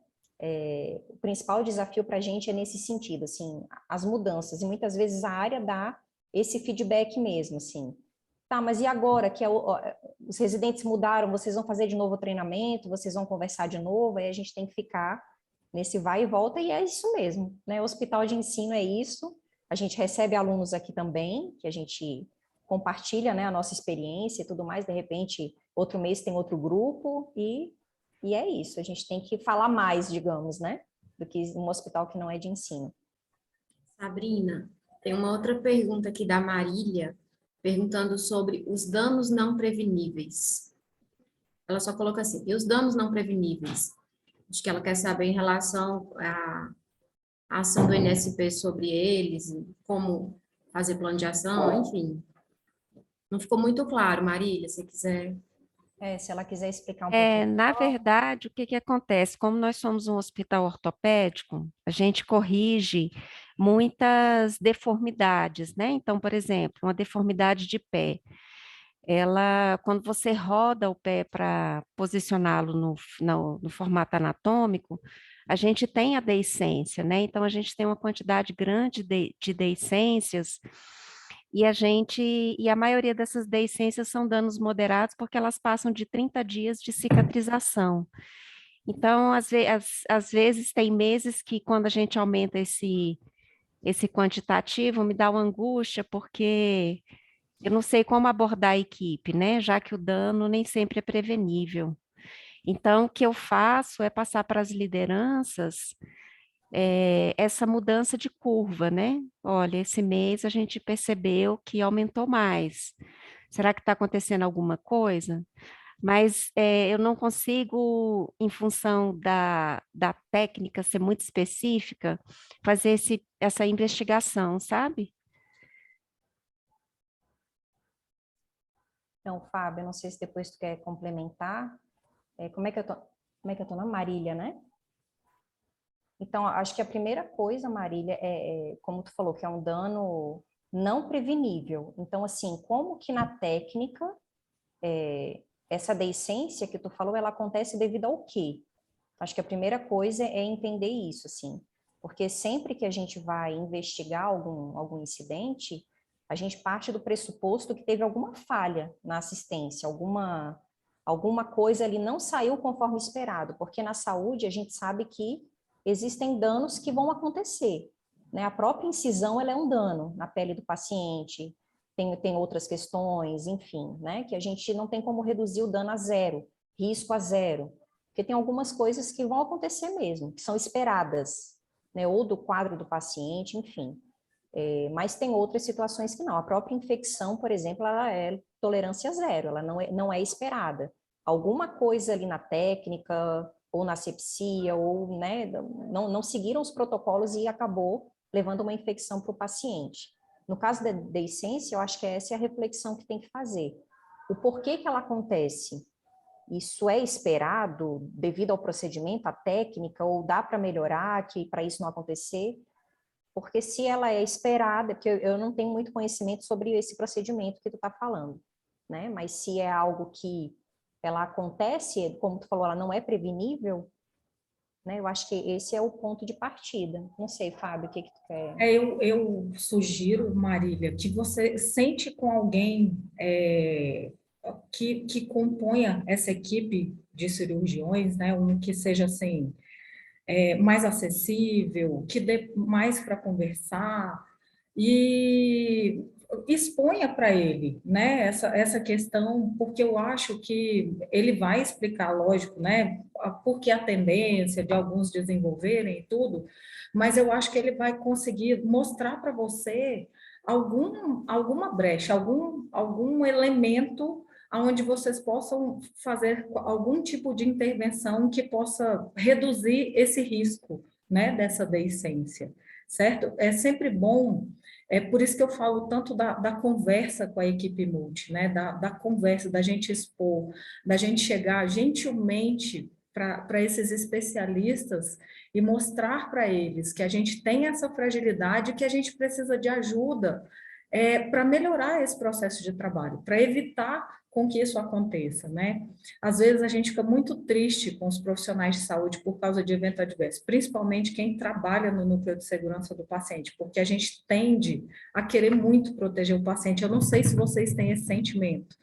O principal desafio para a gente é nesse sentido, assim, as mudanças, e muitas vezes a área dá esse feedback mesmo, assim, tá, mas e agora que os residentes mudaram, vocês vão fazer de novo o treinamento, vocês vão conversar de novo, aí a gente tem que ficar nesse vai e volta, e é isso mesmo, né? O hospital de ensino é isso, a gente recebe alunos aqui também, que a gente compartilha, né, a nossa experiência e tudo mais, de repente, outro mês tem outro grupo, e é isso, a gente tem que falar mais, digamos, né, do que um hospital que não é de ensino. Sabrina, tem uma outra pergunta aqui da Marília, perguntando sobre os danos não preveníveis. Ela só coloca assim, e os danos não preveníveis? Acho que ela quer saber em relação à ação do INSP sobre eles, como fazer plano de ação, enfim. Não ficou muito claro, Marília, se quiser. Se ela quiser explicar um pouquinho. Na verdade, o que que acontece? Como nós somos um hospital ortopédico, a gente corrige muitas deformidades, né? Então, por exemplo, uma deformidade de pé. Quando você roda o pé para posicioná-lo no formato anatômico, a gente tem a deiscência, né? Então, a gente tem uma quantidade grande de deiscências e a maioria dessas deiscências são danos moderados porque elas passam de 30 dias de cicatrização. Então, às vezes tem meses que quando a gente aumenta esse quantitativo, me dá uma angústia, porque eu não sei como abordar a equipe, né? Já que o dano nem sempre é prevenível. Então, o que eu faço é passar para as lideranças essa mudança de curva, né? Olha, esse mês a gente percebeu que aumentou mais. Será que está acontecendo alguma coisa? Mas eu não consigo, em função da técnica ser muito específica, fazer essa investigação, sabe? Então, Fábio, não sei se depois tu quer complementar. Como é que eu tô na Marília, né? Então, acho que a primeira coisa, Marília, como tu falou, que é um dano não prevenível. Então, assim, como que na técnica, essa deiscência que tu falou, ela acontece devido ao quê? Acho que a primeira coisa é entender isso, assim. Porque sempre que a gente vai investigar algum incidente, a gente parte do pressuposto que teve alguma falha na assistência, alguma coisa ali não saiu conforme esperado, porque na saúde a gente sabe que existem danos que vão acontecer, né? A própria incisão, ela é um dano na pele do paciente, tem outras questões, enfim, né? Que a gente não tem como reduzir o dano a zero, risco a zero, Porque tem algumas coisas que vão acontecer mesmo, que são esperadas, né? Ou do quadro do paciente, enfim. Mas tem outras situações que não. A própria infecção, por exemplo, ela é tolerância zero, ela não é esperada. Alguma coisa ali na técnica, ou na asepsia, ou, né, não seguiram os protocolos e acabou levando uma infecção para o paciente. No caso da deiscência, eu acho que essa é a reflexão que tem que fazer. O porquê que ela acontece? Isso é esperado devido ao procedimento, à técnica, ou dá para melhorar, que para isso não acontecer? Porque se ela é esperada, porque eu não tenho muito conhecimento sobre esse procedimento que tu está falando, né? Mas se é algo que ela acontece, como tu falou, ela não é prevenível, né? Eu acho que esse é o ponto de partida. Não sei, Fábio, o que que tu quer? Eu sugiro, Marília, que você sente com alguém que componha essa equipe de cirurgiões, né? Um que seja assim, mais acessível, que dê mais para conversar e exponha para ele, né, essa questão, porque eu acho que ele vai explicar, lógico, né, por que a tendência de alguns desenvolverem e tudo, mas eu acho que ele vai conseguir mostrar para você alguma brecha, algum elemento onde vocês possam fazer algum tipo de intervenção que possa reduzir esse risco, né, dessa deiscência, certo? É sempre bom, é por isso que eu falo tanto da conversa com a equipe multi, né, da conversa, da gente expor, da gente chegar gentilmente para esses especialistas e mostrar para eles que a gente tem essa fragilidade e que a gente precisa de ajuda para melhorar esse processo de trabalho, para evitar com que isso aconteça, né? Às vezes a gente fica muito triste com os profissionais de saúde por causa de evento adverso, principalmente quem trabalha no núcleo de segurança do paciente, porque a gente tende a querer muito proteger o paciente. Eu não sei se vocês têm esse sentimento.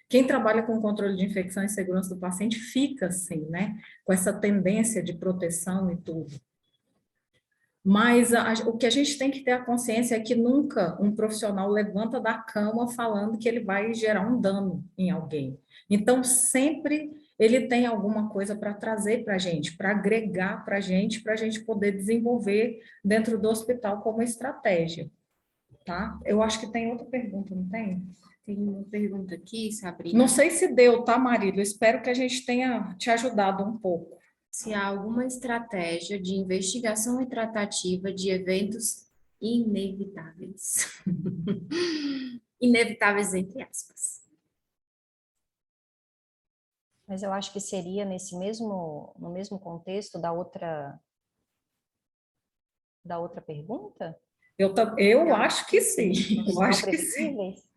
Quem trabalha com controle de infecção e segurança do paciente fica assim, né? Com essa tendência de proteção e tudo. Mas o que a gente tem que ter a consciência é que nunca um profissional levanta da cama falando que ele vai gerar um dano em alguém. Então, sempre ele tem alguma coisa para trazer para a gente, para agregar para a gente poder desenvolver dentro do hospital como estratégia, tá? Eu acho que tem outra pergunta, não tem? Tem uma pergunta aqui, Sabrina. Não sei se deu, tá, Marília? Espero que a gente tenha te ajudado um pouco. Se há alguma estratégia de investigação e tratativa de eventos inevitáveis. Inevitáveis, entre aspas. Mas eu acho que seria no mesmo contexto da outra pergunta? Eu acho que sim. Eu Não acho que sim. previsíveis?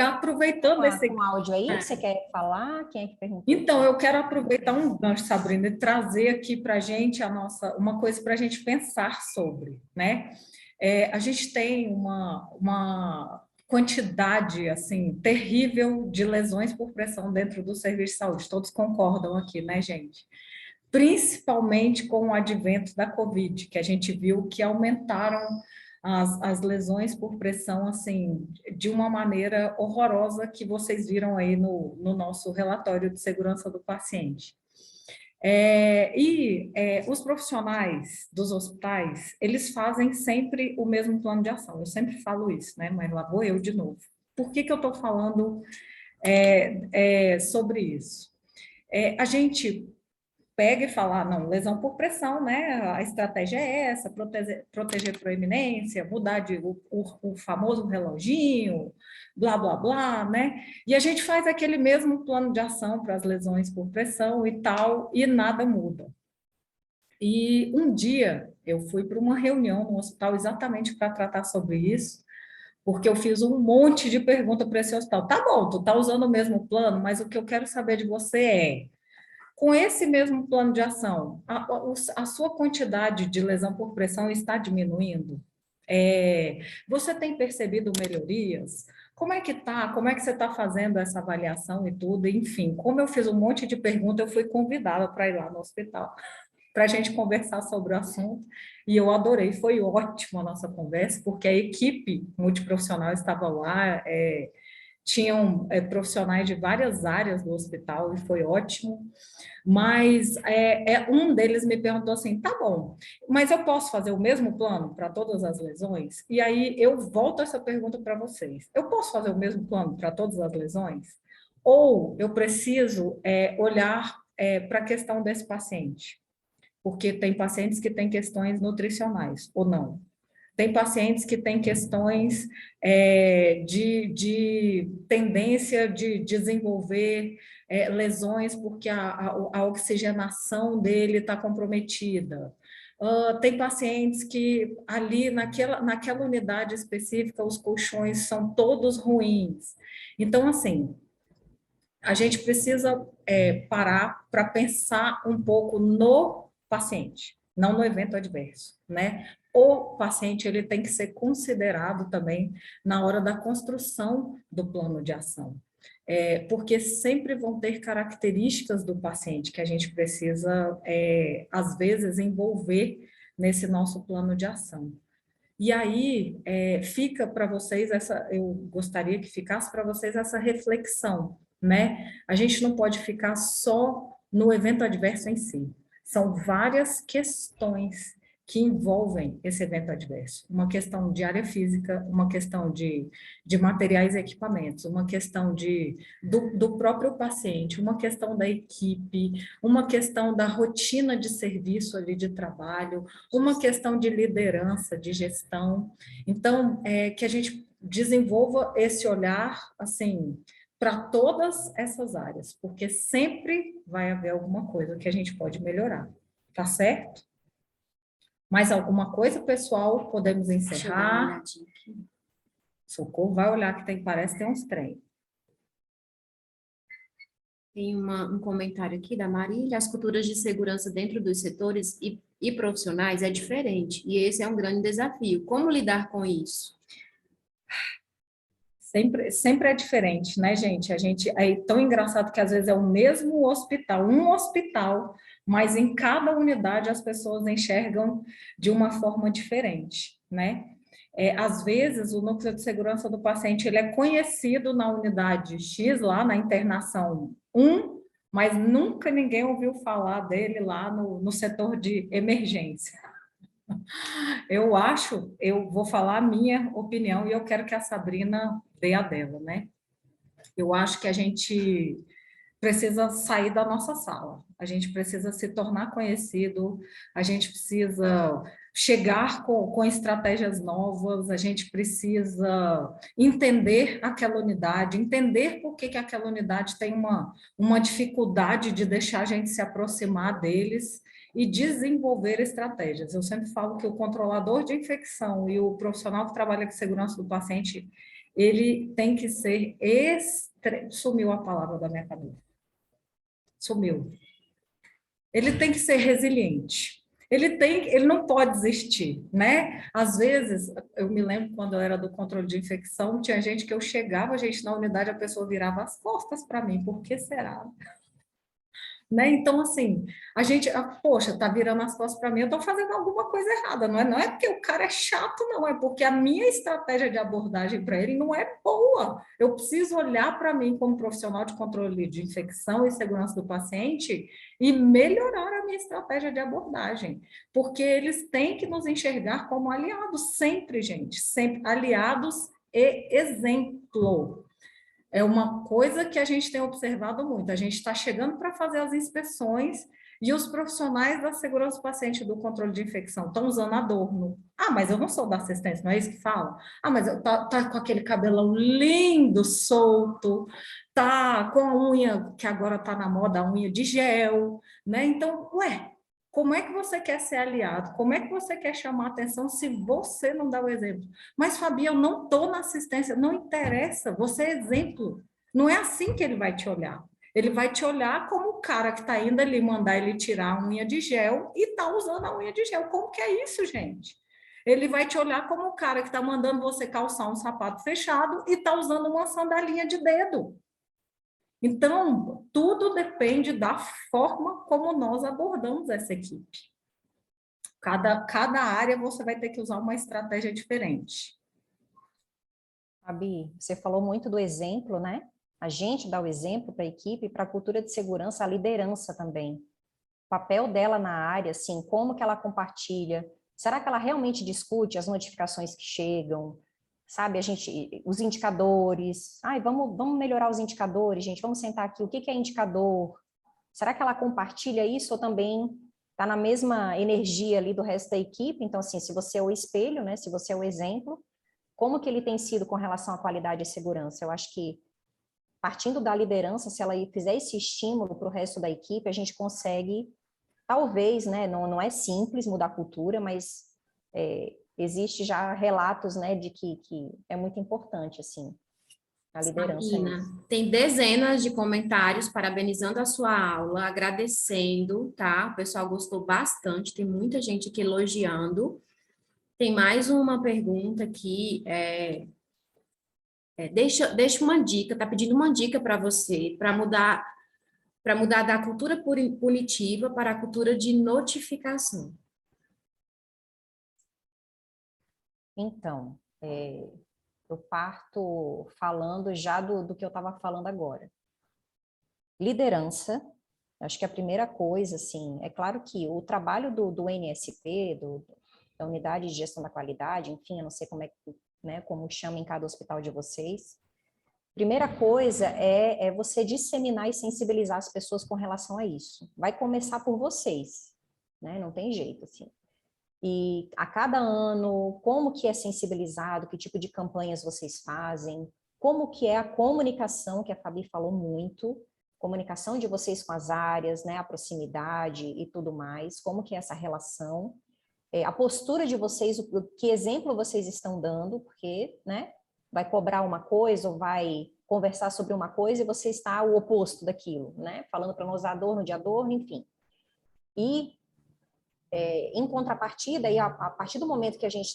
Aproveitando esse... Com áudio aí, você quer falar? Quem é que perguntou? Então, eu quero aproveitar um gancho, Sabrina, e trazer aqui para a gente uma coisa para a gente pensar sobre, né? A gente tem uma quantidade, assim, terrível de lesões por pressão dentro do serviço de saúde, todos concordam aqui, né, gente? Principalmente com o advento da Covid, que a gente viu que aumentaram as lesões por pressão, assim, de uma maneira horrorosa que vocês viram aí no nosso relatório de segurança do paciente. Os profissionais dos hospitais, eles fazem sempre o mesmo plano de ação, eu sempre falo isso, né, mas lá vou eu de novo. Por que eu estou falando sobre isso? A gente pega e fala, não, lesão por pressão, né? A estratégia é essa, proteger proeminência, mudar o famoso reloginho, blá, blá, blá, né? E a gente faz aquele mesmo plano de ação para as lesões por pressão e tal, e nada muda. E um dia eu fui para uma reunião no hospital exatamente para tratar sobre isso, porque eu fiz um monte de perguntas para esse hospital. Tá bom, tu tá usando o mesmo plano, mas o que eu quero saber de você é, com esse mesmo plano de ação, a sua quantidade de lesão por pressão está diminuindo? Você tem percebido melhorias? Como é que tá? Como é que você está fazendo essa avaliação e tudo? Enfim, como eu fiz um monte de perguntas, eu fui convidada para ir lá no hospital para a gente conversar sobre o assunto, e eu adorei, foi ótima a nossa conversa, porque a equipe multiprofissional estava lá, tinham profissionais de várias áreas do hospital e foi ótimo, mas um deles me perguntou assim, tá bom, mas eu posso fazer o mesmo plano para todas as lesões? E aí eu volto essa pergunta para vocês, eu posso fazer o mesmo plano para todas as lesões? Ou eu preciso olhar para a questão desse paciente? Porque tem pacientes que têm questões nutricionais, ou não. Tem pacientes que têm questões de tendência de desenvolver lesões porque a oxigenação dele está comprometida. Tem pacientes que ali naquela unidade específica os colchões são todos ruins. Então, assim, a gente precisa parar para pensar um pouco no paciente, não no evento adverso, né? O paciente ele tem que ser considerado também na hora da construção do plano de ação, porque sempre vão ter características do paciente que a gente precisa, às vezes, envolver nesse nosso plano de ação. E aí, fica para vocês eu gostaria que ficasse para vocês essa reflexão, né? A gente não pode ficar só no evento adverso em si. São várias questões que envolvem esse evento adverso. Uma questão de área física, uma questão de materiais e equipamentos, uma questão do próprio paciente, uma questão da equipe, uma questão da rotina de serviço ali de trabalho, uma questão de liderança, de gestão. Então, que a gente desenvolva esse olhar, assim, para todas essas áreas, porque sempre vai haver alguma coisa que a gente pode melhorar, tá certo? Mais alguma coisa, pessoal? Podemos Deixa eu dar uma encerrar? olhadinha aqui. Socorro, vai olhar que parece que tem uns trem. Tem um comentário aqui da Marília. As culturas de segurança dentro dos setores e profissionais é diferente, e esse é um grande desafio. Como lidar com isso? Sempre é diferente, né, gente? É tão engraçado que às vezes é o mesmo hospital, um hospital, mas em cada unidade as pessoas enxergam de uma forma diferente, né? Às vezes o núcleo de segurança do paciente ele é conhecido na unidade X, lá na internação 1, mas nunca ninguém ouviu falar dele lá no setor de emergência. Eu vou falar a minha opinião e eu quero que a Sabrina dê a dela, né? Eu acho que a gente precisa sair da nossa sala, a gente precisa se tornar conhecido, a gente precisa chegar com estratégias novas, a gente precisa entender aquela unidade, entender por que aquela unidade tem uma dificuldade de deixar a gente se aproximar deles e desenvolver estratégias. Eu sempre falo que o controlador de infecção e o profissional que trabalha com segurança do paciente, ele tem que ser sumiu a palavra da minha cabeça. Sumiu. Ele tem que ser resiliente. Ele não pode desistir, né? Às vezes, eu me lembro quando eu era do controle de infecção, tinha gente que eu chegava, gente, na unidade, a pessoa virava as costas para mim. Por que será? Né? Então, assim, a gente, poxa, tá virando as costas para mim, eu tô fazendo alguma coisa errada, não é porque o cara é chato, não, é porque a minha estratégia de abordagem para ele não é boa. Eu preciso olhar para mim como profissional de controle de infecção e segurança do paciente e melhorar a minha estratégia de abordagem, porque eles têm que nos enxergar como aliados sempre, gente, sempre aliados e exemplo. É uma coisa que a gente tem observado muito. A gente está chegando para fazer as inspeções e os profissionais da segurança do paciente do controle de infecção estão usando adorno. Ah, mas eu não sou da assistência, não é isso que falam? Ah, mas tá com aquele cabelão lindo, solto, tá com a unha, que agora está na moda, a unha de gel, né? Então, como é que você quer ser aliado? Como é que você quer chamar atenção se você não dá o exemplo? Mas, Fabi, eu não estou na assistência, não interessa, você é exemplo. Não é assim que ele vai te olhar. Ele vai te olhar como o cara que está indo ali mandar ele tirar a unha de gel e está usando a unha de gel. Como que é isso, gente? Ele vai te olhar como o cara que está mandando você calçar um sapato fechado e está usando uma sandalinha de dedo. Então, tudo depende da forma como nós abordamos essa equipe. Cada área você vai ter que usar uma estratégia diferente. Fabi, você falou muito do exemplo, né? A gente dá o exemplo para a equipe, para a cultura de segurança, a liderança também. O papel dela na área, assim, como que ela compartilha? Será que ela realmente discute as notificações que chegam? Sabe, os indicadores. Ai, vamos melhorar os indicadores, gente. Vamos sentar aqui. O que é indicador? Será que ela compartilha isso ou também está na mesma energia ali do resto da equipe? Então, assim, se você é o espelho, né? Se você é o exemplo, como que ele tem sido com relação à qualidade e segurança? Eu acho que, partindo da liderança, se ela fizer esse estímulo para o resto da equipe, a gente consegue, talvez, né, não é simples mudar a cultura, mas existe já relatos, né, de que é muito importante, assim, a liderança Sabina, nisso. tem dezenas de comentários parabenizando a sua aula, agradecendo, tá? O pessoal gostou bastante, tem muita gente aqui elogiando. Tem mais uma pergunta aqui, deixa uma dica, tá pedindo uma dica para você, para mudar da cultura punitiva para a cultura de notificação. Então, eu parto falando já do que eu estava falando agora. Liderança, acho que a primeira coisa, assim, é claro que o trabalho do NSP, da Unidade de Gestão da Qualidade, enfim, eu não sei como né, como chama em cada hospital de vocês. Primeira coisa é você disseminar e sensibilizar as pessoas com relação a isso. Vai começar por vocês, né? Não tem jeito, assim. E a cada ano, como que é sensibilizado, que tipo de campanhas vocês fazem, como que é a comunicação, que a Fabi falou muito, comunicação de vocês com as áreas, né, a proximidade e tudo mais, como que é essa relação, a postura de vocês, que exemplo vocês estão dando, porque, né, vai cobrar uma coisa ou vai conversar sobre uma coisa e você está o oposto daquilo, né, falando para não usar adorno de adorno, enfim. E em contrapartida, e a partir do momento que a gente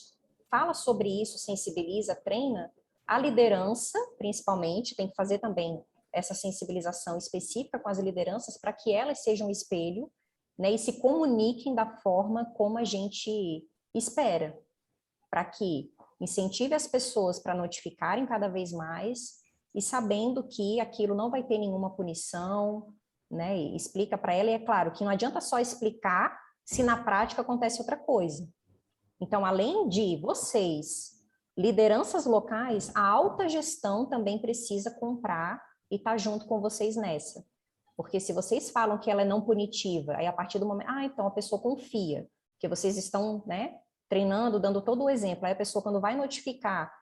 fala sobre isso, sensibiliza, treina, a liderança, principalmente, tem que fazer também essa sensibilização específica com as lideranças para que elas sejam um espelho, né, e se comuniquem da forma como a gente espera, para que incentive as pessoas para notificarem cada vez mais e sabendo que aquilo não vai ter nenhuma punição, né, e explica para ela, e é claro que não adianta só explicar se na prática acontece outra coisa. Então, além de vocês, lideranças locais, a alta gestão também precisa comprar e estar junto com vocês nessa. Porque se vocês falam que ela é não punitiva, aí a partir do momento, então a pessoa confia, que vocês estão, né, treinando, dando todo o exemplo, aí a pessoa quando vai notificar,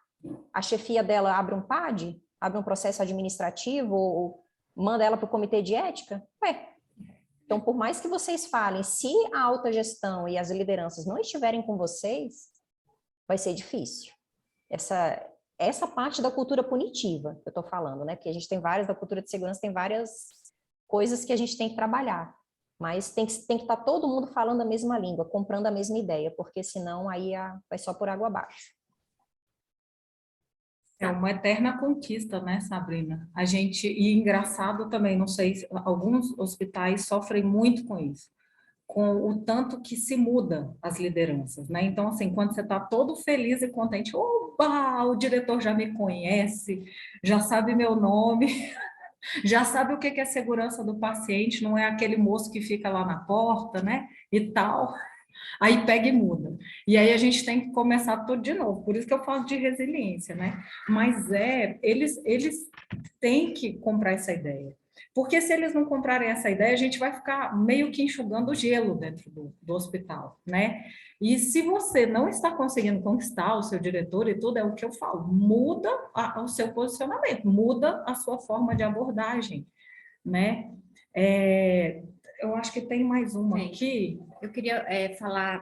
a chefia dela abre um PAD, abre um processo administrativo, ou manda ela para o comitê de ética, então, por mais que vocês falem, se a alta gestão e as lideranças não estiverem com vocês, vai ser difícil. Essa parte da cultura punitiva que eu estou falando, né? Porque a gente tem da cultura de segurança, tem várias coisas que a gente tem que trabalhar. Mas tem que estar todo mundo falando a mesma língua, comprando a mesma ideia, porque senão aí vai só por água abaixo. É uma eterna conquista, né, Sabrina? E engraçado também, não sei, alguns hospitais sofrem muito com isso, com o tanto que se muda as lideranças, né? Então, assim, quando você está todo feliz e contente, oba, o diretor já me conhece, já sabe meu nome, já sabe o que é segurança do paciente, não é aquele moço que fica lá na porta, né? E tal. Aí pega e muda. E aí a gente tem que começar tudo de novo. Por isso que eu falo de resiliência, né? Mas eles têm que comprar essa ideia. Porque se eles não comprarem essa ideia, a gente vai ficar meio que enxugando gelo dentro do hospital, né? E se você não está conseguindo conquistar o seu diretor e tudo, é o que eu falo, muda o seu posicionamento, muda a sua forma de abordagem, né? Eu acho que tem mais uma aqui. Eu queria falar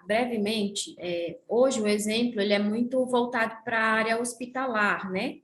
brevemente, hoje o exemplo ele é muito voltado para a área hospitalar, né?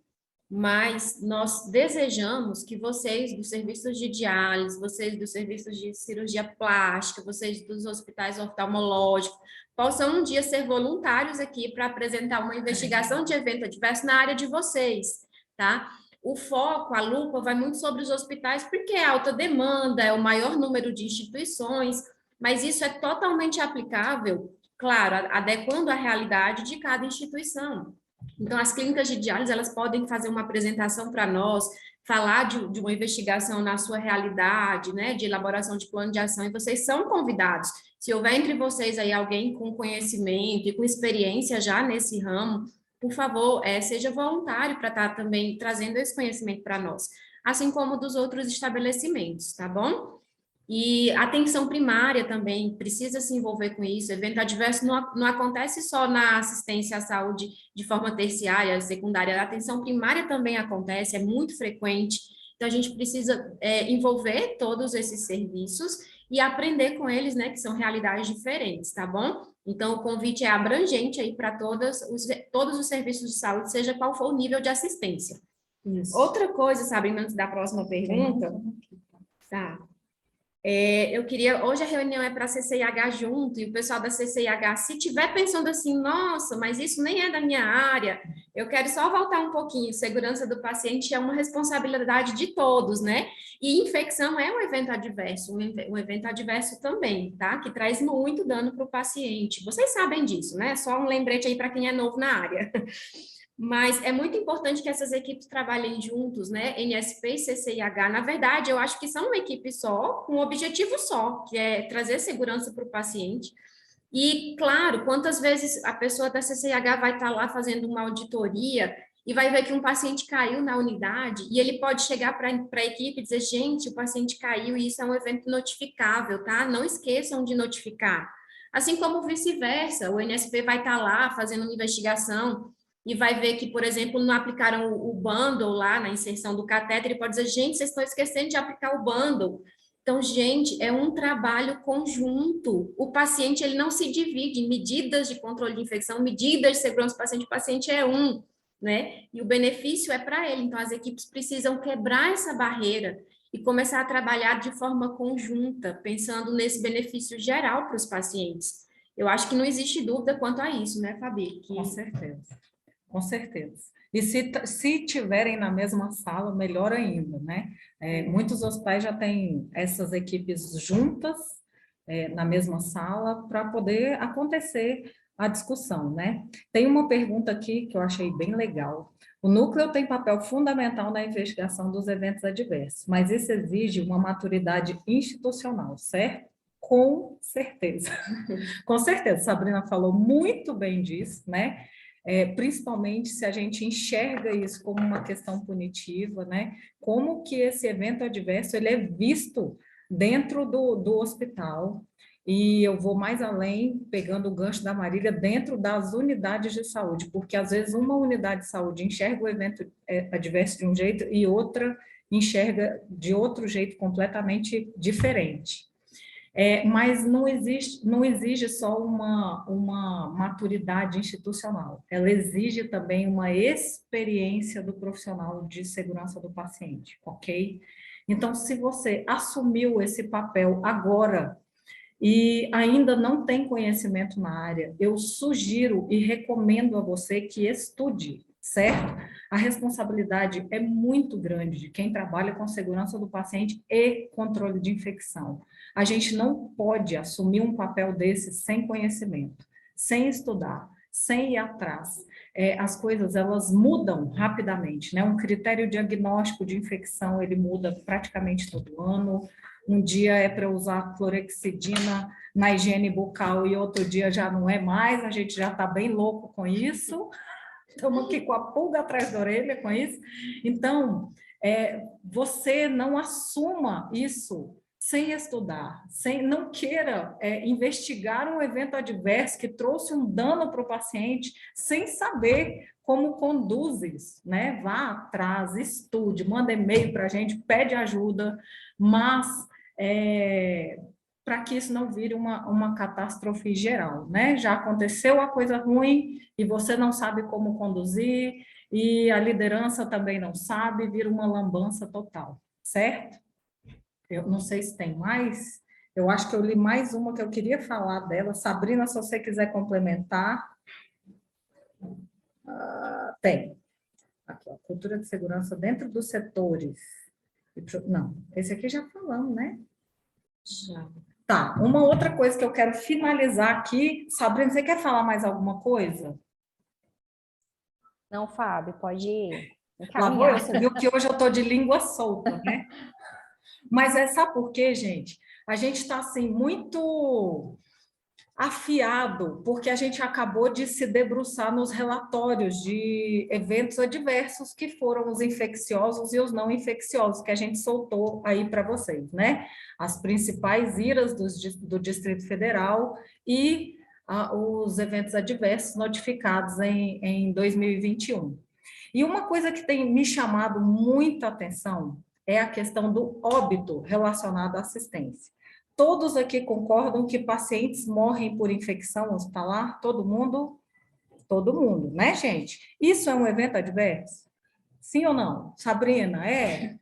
Mas nós desejamos que vocês dos serviços de diálise, vocês dos serviços de cirurgia plástica, vocês dos hospitais oftalmológicos, possam um dia ser voluntários aqui para apresentar uma investigação de evento adverso na área de vocês, tá? O foco, a lupa, vai muito sobre os hospitais, porque é alta demanda, é o maior número de instituições, mas isso é totalmente aplicável, claro, adequando a realidade de cada instituição. Então, as clínicas de diálise, elas podem fazer uma apresentação para nós, falar de uma investigação na sua realidade, né, de elaboração de plano de ação, e vocês são convidados. Se houver entre vocês aí alguém com conhecimento e com experiência já nesse ramo, por favor, seja voluntário para estar também trazendo esse conhecimento para nós, assim como dos outros estabelecimentos, tá bom? E a atenção primária também precisa se envolver com isso. Evento adverso não acontece só na assistência à saúde de forma terciária, secundária. A atenção primária também acontece, é muito frequente. Então, a gente precisa envolver todos esses serviços e aprender com eles, né, que são realidades diferentes, tá bom? Então, o convite é abrangente aí para todos os serviços de saúde, seja qual for o nível de assistência. Isso. Outra coisa, Sabrina, antes da próxima pergunta, tá? Eu queria, hoje a reunião é para a CCIH junto, e o pessoal da CCIH, se tiver pensando assim, nossa, mas isso nem é da minha área, eu quero só voltar um pouquinho, segurança do paciente é uma responsabilidade de todos, né? E infecção é um evento adverso, um evento adverso também, tá? Que traz muito dano para o paciente. Vocês sabem disso, né? Só um lembrete aí para quem é novo na área. Mas é muito importante que essas equipes trabalhem juntos, né? NSP e CCIH. Na verdade, eu acho que são uma equipe só, com um objetivo só, que é trazer segurança para o paciente. E, claro, quantas vezes a pessoa da CCIH vai estar lá fazendo uma auditoria e vai ver que um paciente caiu na unidade, e ele pode chegar para a equipe e dizer, gente, o paciente caiu e isso é um evento notificável, tá? Não esqueçam de notificar. Assim como vice-versa, o NSP vai estar lá fazendo uma investigação e vai ver que, por exemplo, não aplicaram o bundle lá na inserção do catéter, ele pode dizer, gente, vocês estão esquecendo de aplicar o bundle. Então, gente, é um trabalho conjunto. O paciente, ele não se divide em medidas de controle de infecção, medidas de segurança do paciente, o paciente é um, né? E o benefício é para ele. Então, as equipes precisam quebrar essa barreira e começar a trabalhar de forma conjunta, pensando nesse benefício geral para os pacientes. Eu acho que não existe dúvida quanto a isso, né, Fabi? Com certeza. Com certeza. E se tiverem na mesma sala, melhor ainda, né? Muitos hospitais já têm essas equipes juntas na mesma sala para poder acontecer a discussão, né? Tem uma pergunta aqui que eu achei bem legal. O núcleo tem papel fundamental na investigação dos eventos adversos, mas isso exige uma maturidade institucional, certo? Com certeza. Com certeza. Sabrina falou muito bem disso, né? Principalmente se a gente enxerga isso como uma questão punitiva, né? Como que esse evento adverso ele é visto dentro do hospital, e eu vou mais além, pegando o gancho da Marília, dentro das unidades de saúde, porque às vezes uma unidade de saúde enxerga o evento adverso de um jeito e outra enxerga de outro jeito completamente diferente. Mas não exige só uma maturidade institucional, ela exige também uma experiência do profissional de segurança do paciente, ok? Então, se você assumiu esse papel agora e ainda não tem conhecimento na área, eu sugiro e recomendo a você que estude, certo? A responsabilidade é muito grande de quem trabalha com segurança do paciente e controle de infecção. A gente não pode assumir um papel desse sem conhecimento, sem estudar, sem ir atrás. As coisas, elas mudam rapidamente, né? Um critério diagnóstico de infecção, ele muda praticamente todo ano. Um dia é para usar clorexidina na higiene bucal e outro dia já não é mais, a gente já está bem louco com isso. Estamos aqui com a pulga atrás da orelha com isso. Então, você não assuma isso sem estudar, não queira investigar um evento adverso que trouxe um dano para o paciente sem saber como conduz isso, né? Vá atrás, estude, manda e-mail para a gente, pede ajuda, mas para que isso não vire uma catástrofe geral, né? Já aconteceu a coisa ruim e você não sabe como conduzir, e a liderança também não sabe, vira uma lambança total, certo? Eu não sei se tem mais, eu acho que eu li mais uma que eu queria falar dela. Sabrina, se você quiser complementar. Tem. Aqui, ó, cultura de segurança dentro dos setores. Não, esse aqui já falamos, né? Já. Tá, uma outra coisa que eu quero finalizar aqui. Sabrina, você quer falar mais alguma coisa? Não, Fábio, pode Lá vou eu, encaminhar. você viu que hoje eu estou de língua solta, né? Mas sabe por quê, gente? A gente está, assim, muito afiado, porque a gente acabou de se debruçar nos relatórios de eventos adversos que foram os infecciosos e os não infecciosos, que a gente soltou aí para vocês, né? As principais iras do Distrito Federal e os eventos adversos notificados em 2021. E uma coisa que tem me chamado muita atenção é a questão do óbito relacionado à assistência. Todos aqui concordam que pacientes morrem por infecção hospitalar? Todo mundo? Todo mundo, né, gente? Isso é um evento adverso? Sim ou não? Sabrina, é?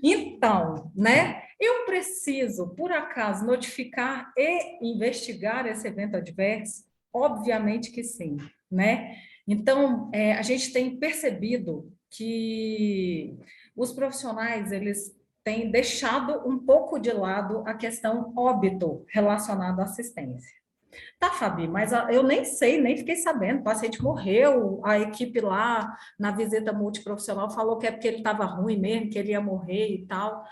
Então, né, eu preciso, por acaso, notificar e investigar esse evento adverso? Obviamente que sim, né? Então, a gente tem percebido que os profissionais, eles têm deixado um pouco de lado a questão óbito relacionada à assistência. Tá, Fabi, mas eu nem sei, nem fiquei sabendo, o paciente morreu, a equipe lá na visita multiprofissional falou que é porque ele estava ruim mesmo, que ele ia morrer e tal.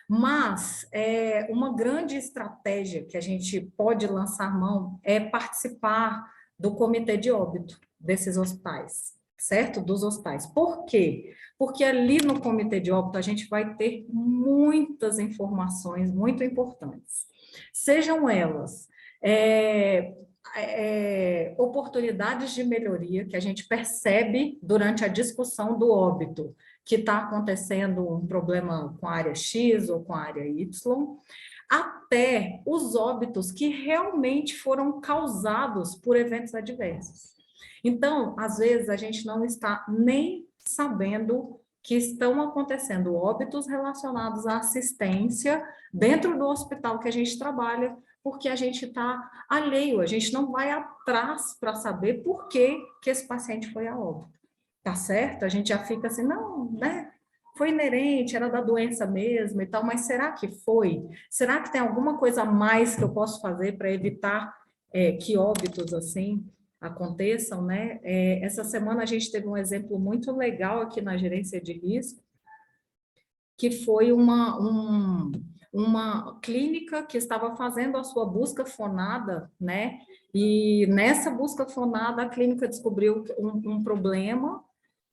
Mas uma grande estratégia que a gente pode lançar mão é participar do comitê de óbito desses hospitais, certo? Dos hospitais. Por quê? Porque ali no comitê de óbito a gente vai ter muitas informações muito importantes. Sejam elas oportunidades de melhoria que a gente percebe durante a discussão do óbito, que está acontecendo um problema com a área X ou com a área Y, até os óbitos que realmente foram causados por eventos adversos. Então, às vezes, a gente não está nem sabendo que estão acontecendo óbitos relacionados à assistência dentro do hospital que a gente trabalha, porque a gente está alheio, a gente não vai atrás para saber por que esse paciente foi a óbito. Tá certo? A gente já fica assim, não, né? Foi inerente, era da doença mesmo e tal, mas será que foi? Será que tem alguma coisa a mais que eu posso fazer para evitar que óbitos assim aconteçam, né? Essa semana a gente teve um exemplo muito legal aqui na gerência de risco, que foi uma clínica que estava fazendo a sua busca fonada, né? E nessa busca fonada, a clínica descobriu um problema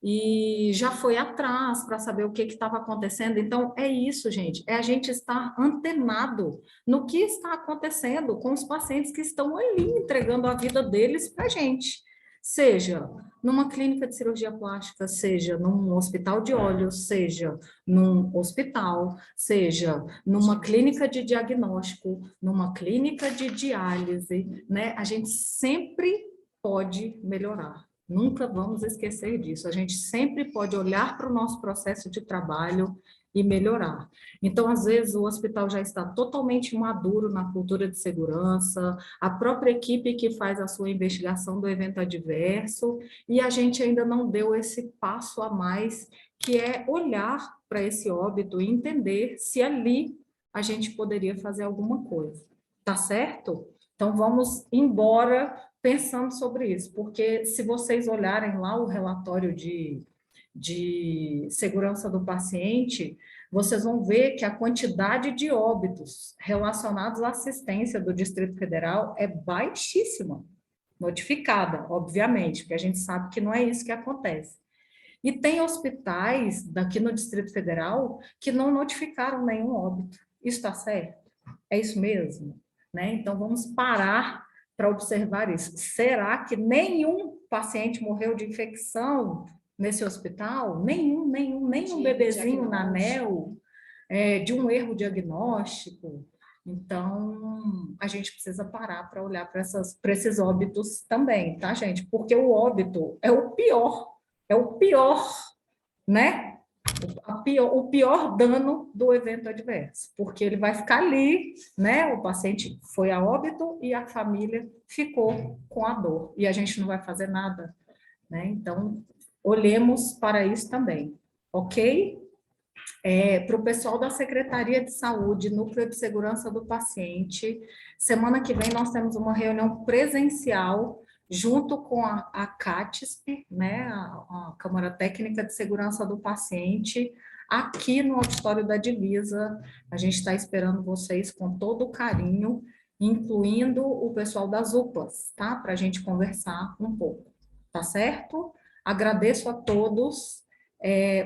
e já foi atrás para saber o que estava acontecendo. Então, é isso, gente, é a gente estar antenado no que está acontecendo com os pacientes que estão ali entregando a vida deles para a gente, seja numa clínica de cirurgia plástica, seja num hospital de olhos, seja num hospital, seja numa clínica de diagnóstico, numa clínica de diálise, né? A gente sempre pode melhorar. Nunca vamos esquecer disso. A gente sempre pode olhar para o nosso processo de trabalho e melhorar. Então, às vezes, o hospital já está totalmente maduro na cultura de segurança, a própria equipe que faz a sua investigação do evento adverso, e a gente ainda não deu esse passo a mais, que é olhar para esse óbito e entender se ali a gente poderia fazer alguma coisa. Tá certo? Então, vamos embora pensando sobre isso, porque se vocês olharem lá o relatório de segurança do paciente, vocês vão ver que a quantidade de óbitos relacionados à assistência do Distrito Federal é baixíssima, notificada, obviamente, porque a gente sabe que não é isso que acontece. E tem hospitais daqui no Distrito Federal que não notificaram nenhum óbito. Isso está certo? É isso mesmo? Né? Então, vamos parar para observar isso. Será que nenhum paciente morreu de infecção nesse hospital? Nenhum bebezinho na NEL, de um erro diagnóstico? Então, a gente precisa parar para olhar para esses óbitos também, tá, gente? Porque o óbito é o pior, né? O pior dano do evento adverso, porque ele vai ficar ali, né? O paciente foi a óbito e a família ficou com a dor, e a gente não vai fazer nada, né? Então, olhemos para isso também, ok? Para o pessoal da Secretaria de Saúde, Núcleo de Segurança do Paciente, semana que vem nós temos uma reunião presencial junto com a CATSP, né, a Câmara Técnica de Segurança do Paciente, aqui no auditório da Divisa. A gente está esperando vocês com todo o carinho, incluindo o pessoal das UPAs, tá? Para a gente conversar um pouco, tá certo? Agradeço a todos,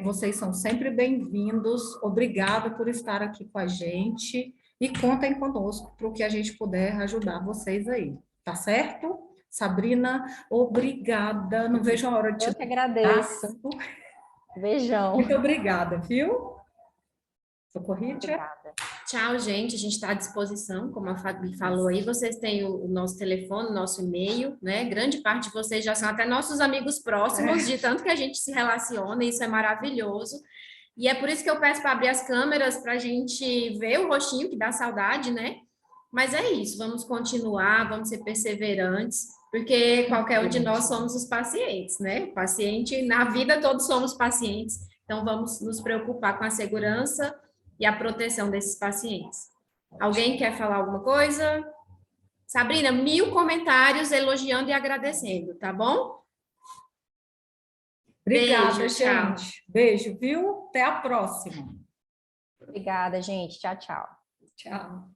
vocês são sempre bem-vindos, obrigada por estar aqui com a gente, e contem conosco para o que a gente puder ajudar vocês aí, tá certo? Sabrina, obrigada, não vejo a hora de te Eu que agradeço. Beijão. Muito obrigada, viu? Socorrida. Obrigada. Tchau, gente. A gente está à disposição, como a Fabi falou aí. Vocês têm o nosso telefone, o nosso e-mail, né? Grande parte de vocês já são até nossos amigos próximos, de tanto que a gente se relaciona, e isso é maravilhoso. E é por isso que eu peço para abrir as câmeras para a gente ver o rostinho, que dá saudade, né? Mas é isso, vamos continuar, vamos ser perseverantes, porque qualquer um de nós somos os pacientes, né? Paciente, na vida todos somos pacientes, então vamos nos preocupar com a segurança e a proteção desses pacientes. Alguém quer falar alguma coisa? Sabrina, 1000 comentários elogiando e agradecendo, tá bom? Obrigada, Beijo, tchau. gente. Beijo, viu? Até a próxima. Obrigada, gente. Tchau, tchau. Tchau.